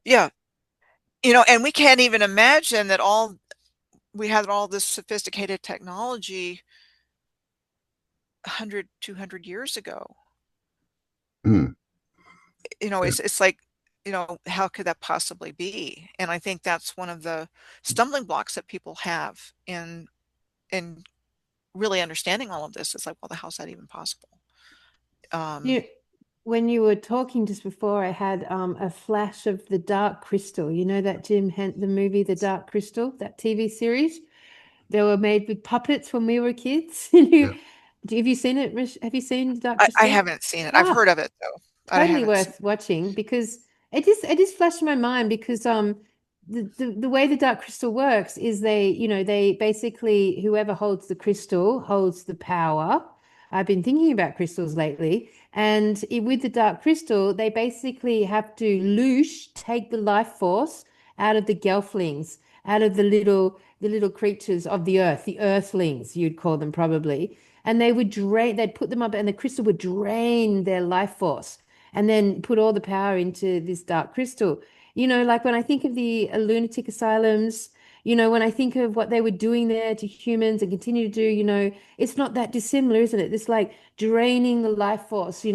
Yeah, and we can't even imagine that we had all this sophisticated technology 100, 200 years ago. Mm. Yeah. It's like, how could that possibly be? And I think that's one of the stumbling blocks that people have in really understanding all of this, it's like, well, how's that even possible? When you were talking just before, I had a flash of The Dark Crystal. You know that the movie The Dark Crystal, that TV series? They were made with puppets when we were kids. Yeah. Have you seen it, Rish? Have you seen The Dark I Crystal? haven't seen it. I've Ah, heard of it though, but I totally haven't seen worth watching because it just flashed in my mind because the way the Dark Crystal works is they basically, whoever holds the crystal holds the power. I've been thinking about crystals lately, and with the Dark Crystal, they basically have to take the life force out of the gelflings, out of the little creatures of the earth, the earthlings, you'd call them probably. And they'd put them up, and the crystal would drain their life force and then put all the power into this dark crystal. Like when I think of the lunatic asylums, when I think of what they were doing there to humans and continue to do, it's not that dissimilar, isn't it? It's like draining the life force,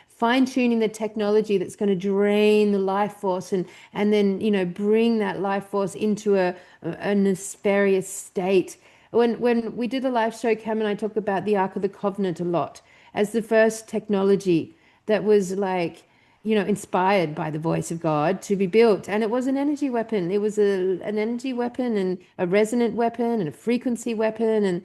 fine-tuning the technology that's going to drain the life force and then, bring that life force into a nefarious state. When we did a live show, Cam and I talk about the Ark of the Covenant a lot as the first technology that was like, inspired by the voice of God to be built. And it was an energy weapon. It was an energy weapon and a resonant weapon and a frequency weapon. And,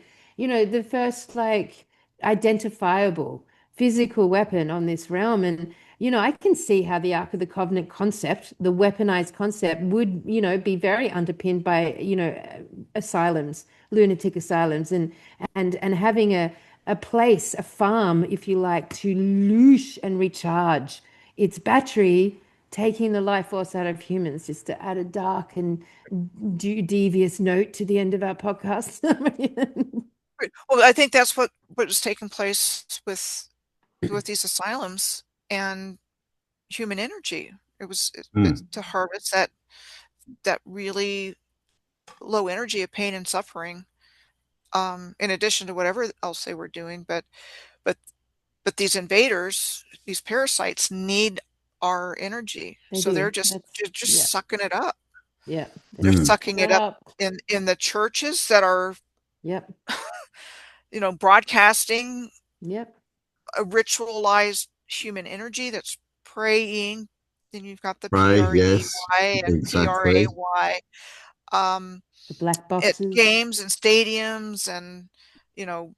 the first like identifiable physical weapon on this realm. And, I can see how the Ark of the Covenant concept, the weaponized concept, would, be very underpinned by, asylums, lunatic asylums, and having a place, a farm, if you like, to loosh and recharge its battery, taking the life force out of humans, just to add a dark and devious note to the end of our podcast. Well, I think that's what was taking place with these asylums and human energy. It was to harvest that really low energy of pain and suffering, in addition to whatever else they were doing. But these invaders, these parasites, need our energy, They so do. they're just Yeah, sucking it up. yeah. They're They're Mm. sucking sucking it it up up. in the churches that are, Yep, broadcasting yep, a ritualized human energy that's praying. Then you've got the Right. Yes. PREY and Exactly. PRAY, um, the black at boxes. games and stadiums, and you know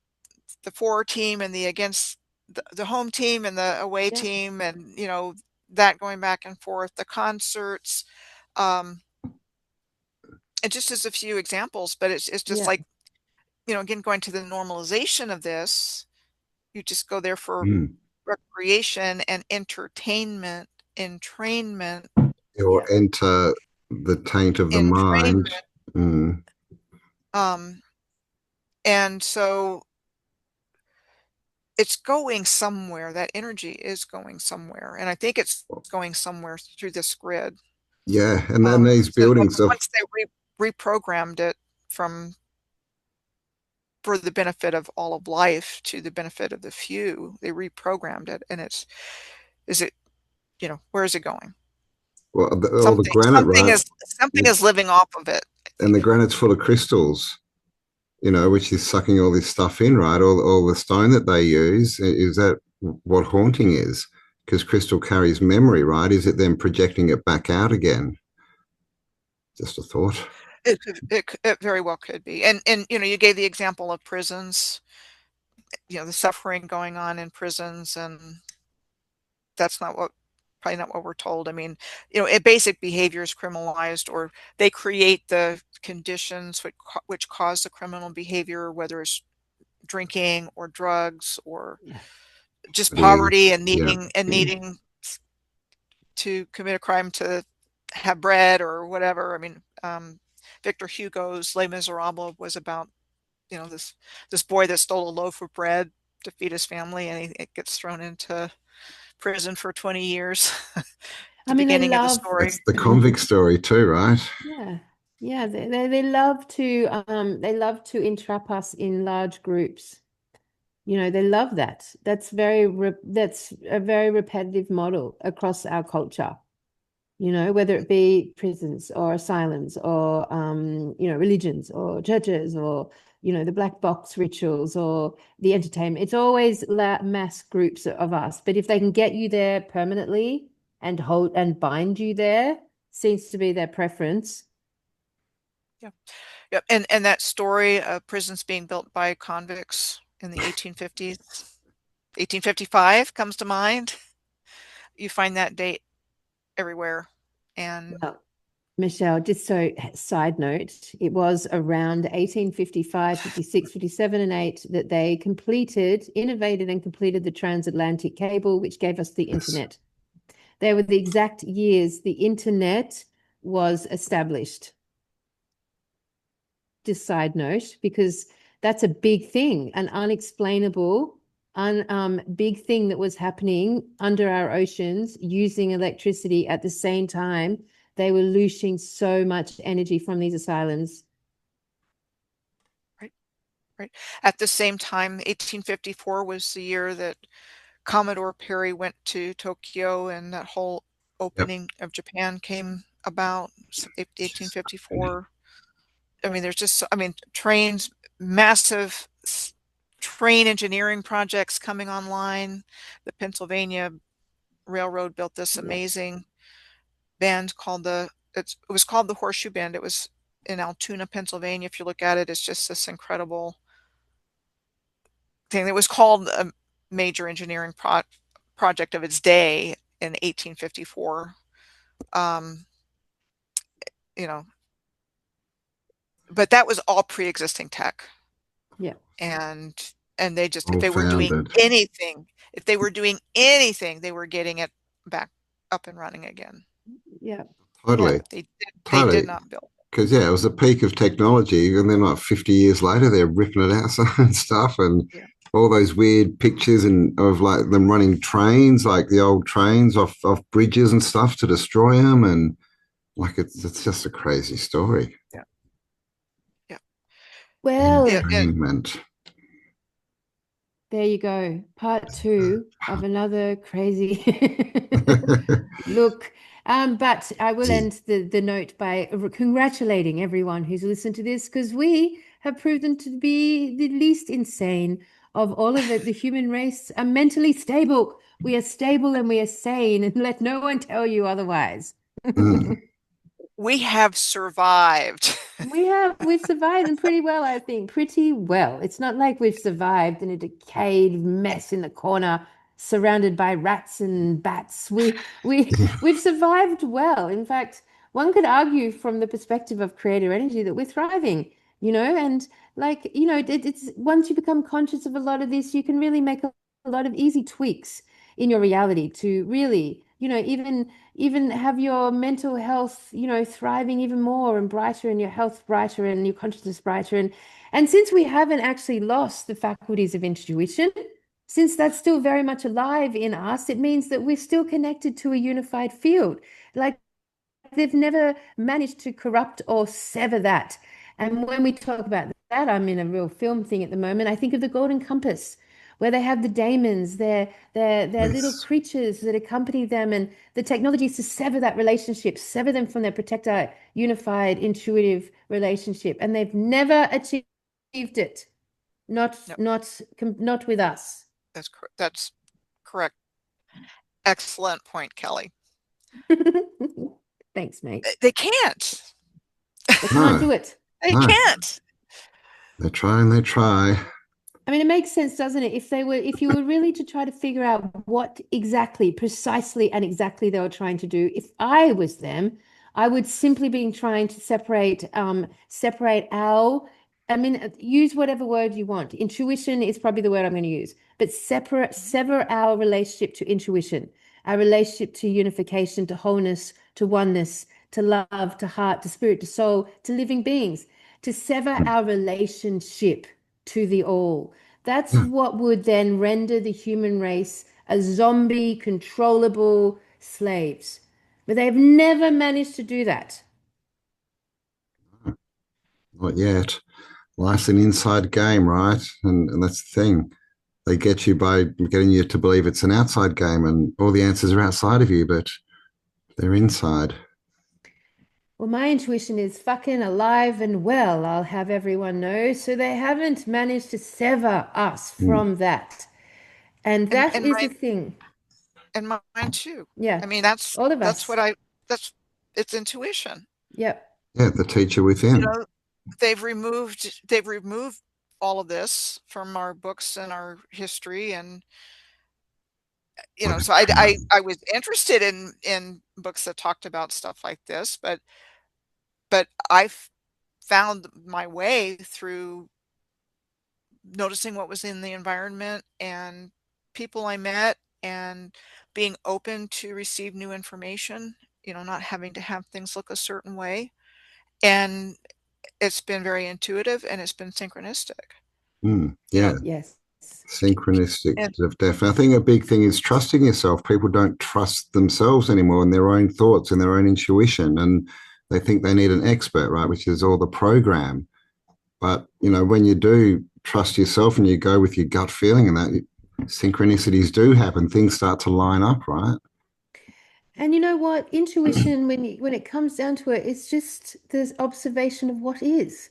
the for team and the against the home team and the away Yep, team, and that going back and forth, the concerts, um, and just as a few examples. But it's just yep, like, again, going to the normalization of this. You just go there for Mm. recreation and entertainment, entrainment, Or yep. enter the taint of the mind. entrainment. Mm. Um, and so it's going somewhere. That energy is going somewhere, and I think it's going somewhere through this grid. Yeah. And then these So buildings are, once they reprogrammed it from for the benefit of all of life to the benefit of the few, they reprogrammed it, and is it, where is it going? well, all the Something, granite, something right? is something is living off of it, I And the think. granite's full of crystals, which is sucking all this stuff in, right? All the stone that they use. Is that what haunting is? Because crystal carries memory, right? Is it then projecting it back out again? Just a thought. It very well could be. And you gave the example of prisons, the suffering going on in prisons, and that's probably not what we're told. I mean, basic behavior is criminalized, or they create the conditions which cause the criminal behavior, whether it's drinking or drugs or Yeah. just The, poverty and yeah. needing to commit a crime to have bread or whatever. I mean, Victor Hugo's Les Miserables was about, this boy that stole a loaf of bread to feed his family, and he gets thrown into prison for 20 years. I The mean, they beginning of the love, That's story. the convict story too, right? yeah, yeah. They love to entrap us in large groups. They love that. That's a very repetitive model across our culture. whether it be prisons or asylums or, religions or churches or, the black box rituals or the entertainment. It's always mass groups of us. But if they can get you there permanently and hold and bind you there, seems to be their preference. Yeah. Yep. And that story of prisons being built by convicts in the 1850s, 1855 comes to mind. You find that date everywhere. And well, Michelle, just so side note, it was around 1855, 56, 57, and 8 that they innovated and completed the transatlantic cable, which gave us the internet. They were the exact years the internet was established. Just side note, because that's a big thing, an unexplainable, big thing that was happening under our oceans using electricity at the same time. They were losing so much energy from these asylums. Right. At the same time, 1854 was the year that Commodore Perry went to Tokyo and that whole opening of Japan came about, 1854. I mean, there's just, trains, massive train engineering projects coming online. The Pennsylvania Railroad built this amazing band called it was called the Horseshoe Bend. It was in Altoona, Pennsylvania. If you look at it, it's just this incredible thing. It was called a major engineering project of its day in 1854. But that was all pre-existing tech. Yeah. And they just, All if they were doing anything, they were getting it back up and running again. Yeah. Totally. They did not build. Because, it was the peak of technology. And then, like 50 years later, they're ripping it out and stuff. And all those weird pictures of like them running trains, like the old trains off bridges and stuff to destroy them. And like, it's just a crazy story. Yeah. Yeah. Well, entertainment. There you go. Part 2 of another crazy look. But I will end the note by congratulating everyone who's listened to this, because we have proven to be the least insane of all of it. The human race are mentally stable. We are stable and we are sane, and let no one tell you otherwise. We have survived. We've survived, and pretty well, I think. Pretty well. It's not like we've survived in a decayed mess in the corner, surrounded by rats and bats. We've survived well. In fact, one could argue from the perspective of creator energy that we're thriving, and like, it's once you become conscious of a lot of this, you can really make a lot of easy tweaks in your reality to really, even have your mental health, thriving even more and brighter, and your health brighter and your consciousness brighter. And since we haven't actually lost the faculties of intuition, since that's still very much alive in us, it means that we're still connected to a unified field. Like, they've never managed to corrupt or sever that. And when we talk about that, I'm in a real film thing at the moment. I think of the Golden Compass, where they have the daemons, they're little creatures that accompany them, and the technology is to sever that relationship, sever them from their protector, unified, intuitive relationship, and they've never achieved it. Not with us. That's correct. Excellent point, Kelly. Thanks, mate. They can't. They can't do it. They can't. They try and they try. I mean, it makes sense, doesn't it? If you were really to try to figure out what precisely and exactly they were trying to do, if I was them, I would simply be trying to separate our, use whatever word you want. Intuition is probably the word I'm going to use, but sever our relationship to intuition, our relationship to unification, to wholeness, to oneness, to love, to heart, to spirit, to soul, to living beings, to sever our relationship to the all. That's what would then render the human race a zombie, controllable slaves. But they've never managed to do that. Not yet. Life's an inside game, right? And that's the thing. They get you by getting you to believe it's an outside game and all the answers are outside of you, but They're inside. Well, my intuition is fucking alive and well, I'll have everyone know. So they haven't managed to sever us Mm. from that. And And that is the thing. mine too. Yeah, I mean, all of that's us. what I that's it's intuition. Yep. Yeah, the teacher You within. know, they've removed all of this from our books and our history, and What a so power. I was interested in books that talked about stuff like this, but I've found my way through noticing what was in the environment and people I met, and being open to receive new information, not having to have things look a certain way. And it's been very intuitive, and it's been synchronistic, you Yeah, know, Yes. synchronistic and of death. I think a big thing is trusting yourself. People don't trust themselves anymore and their own thoughts and their own intuition, and they think they need an expert, right? Which is all the program. But when you do trust yourself and you go with your gut feeling, and that synchronicities do happen, things start to line up, right? And you know what? Intuition, when it comes down to it, it's just this observation of what is.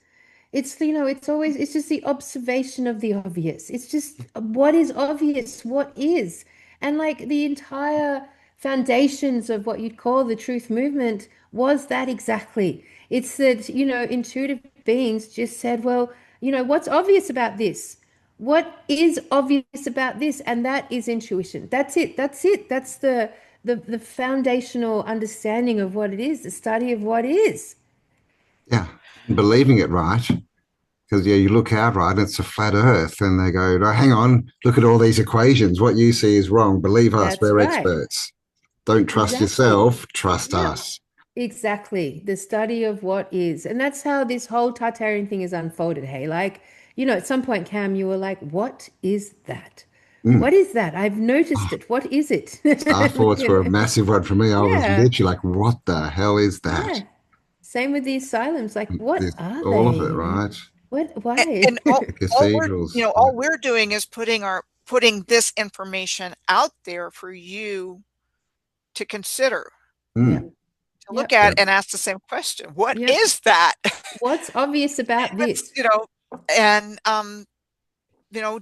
It's just the observation of the obvious. It's just what is obvious, what is. And like the entire foundations of what you'd call the truth movement was that exactly. It's that, intuitive beings just said, well, what's obvious about this? What is obvious about this? And that is intuition. That's it. That's it. That's the foundational understanding of what it is, the study of what is. Yeah, and believing it, right? Because you look out, right, and it's a flat Earth, and they go, "Oh, hang on, look at all these equations. What you see is wrong. Believe us, That's we're right. experts. Don't trust Exactly. yourself, trust Yep. us." Exactly. The study of what is. And that's how this whole Tartarian thing is unfolded. Hey, like, at some point, Cam, you were like, what is that? Mm. What is that? I've Oh, noticed it. What is it? star thoughts were a massive one for me. I was Yeah. literally like, "What the hell is that?" Yeah. Same with the asylums. Like, what are All of it, they? right? What, and, why? and The cathedrals. Yeah. all we're doing is putting this information out there for you to consider, Yep. Mm. to look Yep. Yeah. at, and ask the same question: what Yep. is that? What's obvious about That's, this? and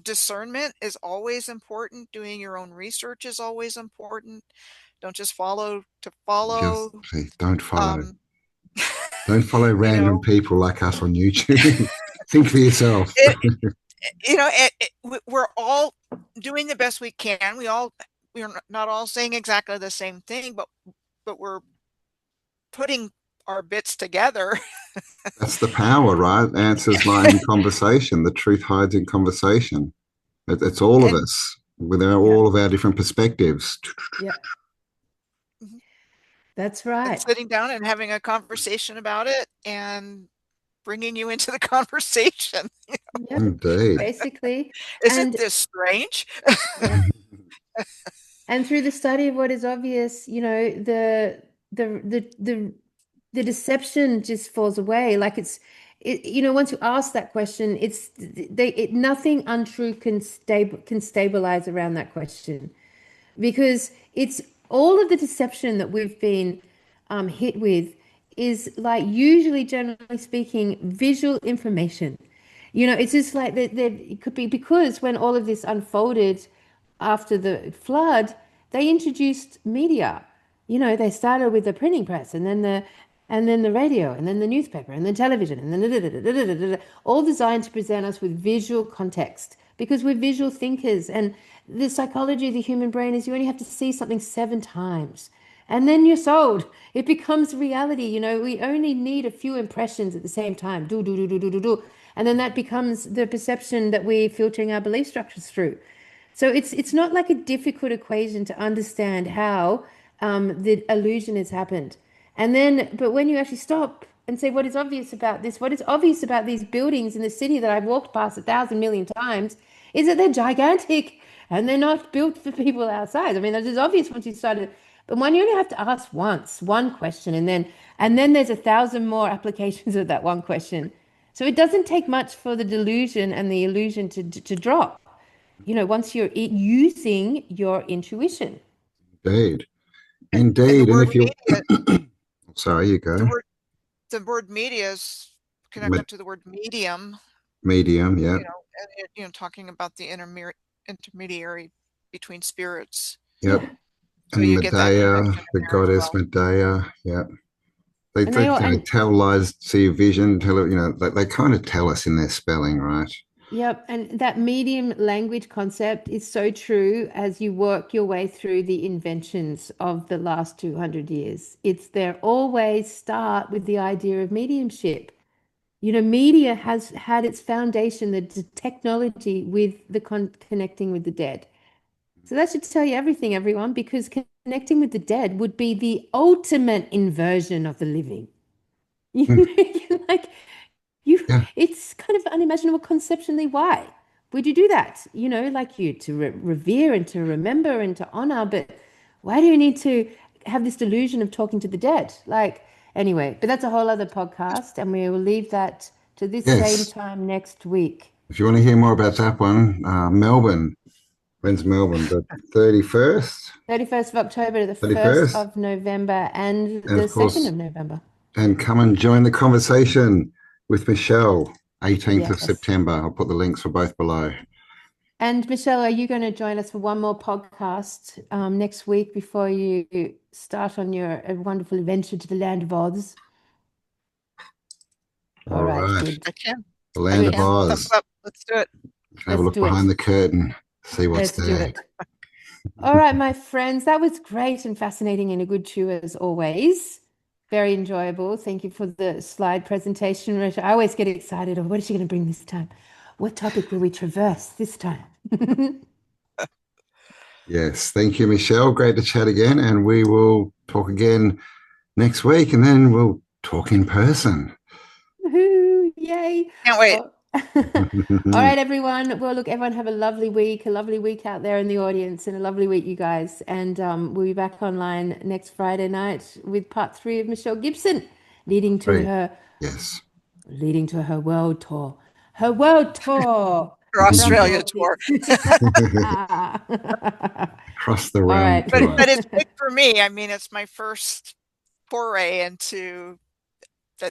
discernment is always important. Doing your own research is always important. Don't just follow to Just follow. please don't follow. Um, Don't follow you random know, people like us on YouTube. Think for yourself. it, we're all doing the best we can. We're not all saying exactly the same thing, but we're putting our bits together. That's the power, right? Answers lie in conversation. The truth hides in conversation. It's all of and us with Yep. all of our different perspectives. Yep. Mhm. That's And right. sitting down and having a conversation about it, and bringing you into the conversation. Yep. Indeed. Basically. Isn't And this strange? yeah. And through the study of what is obvious, the the the the deception just falls away. Like once you ask that question, nothing untrue can stabilize around that question, because it's all of the deception that we've been hit with is, like, usually, generally speaking, visual information. It's just like that. It could be because when all of this unfolded after the flood, they introduced media. They started with the printing press, and then the radio, and then the newspaper, and then television, and then all designed to present us with visual context, because we're visual thinkers. And the psychology of the human brain is you only have to see something 7 times, and then you're sold. It becomes reality. We only need a few impressions at the same time. Do, do, do, do, do, do, do. And then that becomes the perception that we're filtering our belief structures through. So it's not like a difficult equation to understand how the illusion has happened. But when you actually stop and say, what is obvious about this? What is obvious about these buildings in the city that I've walked past 1,000 million times is that they're gigantic and they're not built for people outside. I mean, that is obvious once you started. But when you only have to ask one question, and then there's 1,000 more applications of that one question. So it doesn't take much for the delusion and the illusion to drop, once you're using your intuition. Indeed. Indeed. the And word if you, media, sorry, you go. the word media is connected to the word medium. Medium, yeah. Talking about the intermediary between spirits. Yep. Yeah. So And you get that Medea, connection the in there as goddess well. Medea, yeah. They And they all, and tell lies, see a vision, they kind of tell us in their spelling, right? yep, and that medium language concept is so true as you work your way through the inventions of the last 200 years. It's there always start with the idea of mediumship. Media has had its foundation, the technology with the connecting with the dead. So that should tell you everything, everyone, because connecting with the dead would be the ultimate inversion of the living. Hmm. Like you, Yeah. it's kind of unimaginable conceptually. Why would you do that? Like you to revere and to remember and to honor, but why do you need to have this delusion of talking to the dead? Like, anyway, but that's a whole other podcast, and we will leave that to this same Yes. time next week. If you want to hear more about that one, Melbourne. When's Melbourne? The 31st? 31st of October to the 1st 31st? of November and And the of 2nd course, of November. and come and join the conversation with Michelle, 18th of Yes. September. I'll put the links for both below. And Michelle, are you going to join us for one more podcast next week before you start on your wonderful adventure to the land of Oz? All right, right. good. I can. The land of Thumbs Oz. up. Let's do it. Have a Let's look do it. behind the curtain, see what's Let's do there. it. All right, my friends, that was great and fascinating and a good chew as always. Very enjoyable. Thank you for the slide presentation, Rita. I always get excited. Oh, what is she going to bring this time? What topic will we traverse this time? Yes. Thank you, Michelle. Great to chat again. And we will talk again next week, and then we'll talk in person. Woohoo, yay. Can't wait. All right, everyone. Well, look, everyone have a lovely week out there in the audience, and a lovely week, you guys. And we'll be back online next Friday night with part 3 of Michelle Gibson, leading to Great. her Yes. world tour. Her world tour. Your Australia tour. Across the All realm right. tour. But it's big for me. I mean, it's my first foray into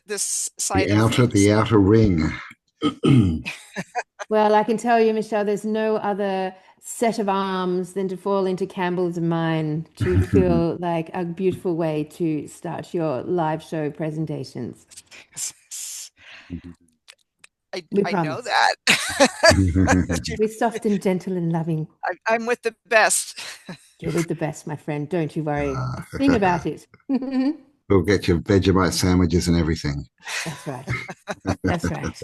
this side of things. The outer ring. Well, I can tell you, Michelle, there's no other set of arms than to fall into Cambell's and mine to feel like a beautiful way to start your live show presentations. I We know promise. that. We're soft and gentle and loving. I'm with the best. You're with the best, my friend. Don't you worry. Sing about it. We'll get you Vegemite sandwiches and everything. That's right. That's right.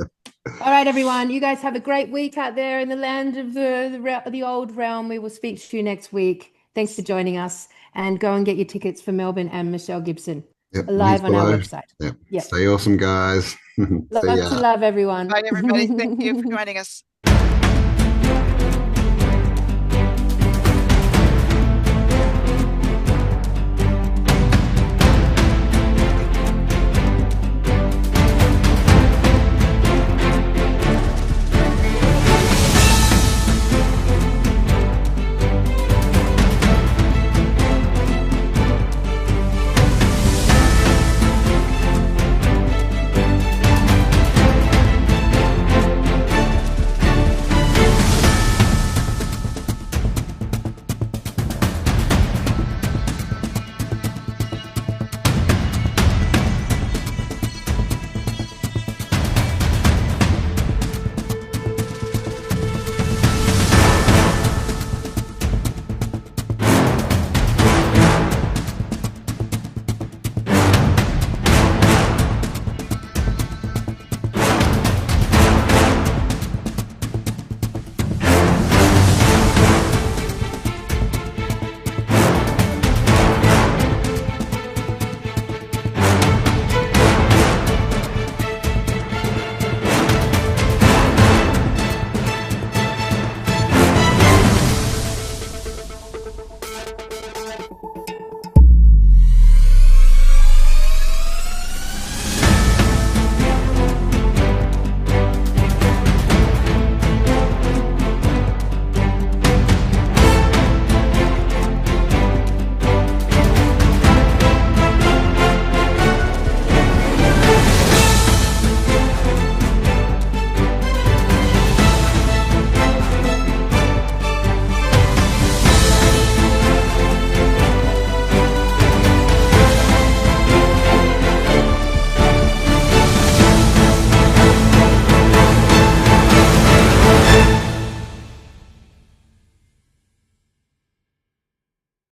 All right, everyone. You guys have a great week out there in the land of the old realm. We will speak to you next week. Thanks for joining us. And go and get your tickets for Melbourne and Michelle Gibson. Yep, Live on our below. website. Yep. Yep. Stay awesome, guys. See Lots ya. of love, everyone. Bye, everybody. Thank you for joining us.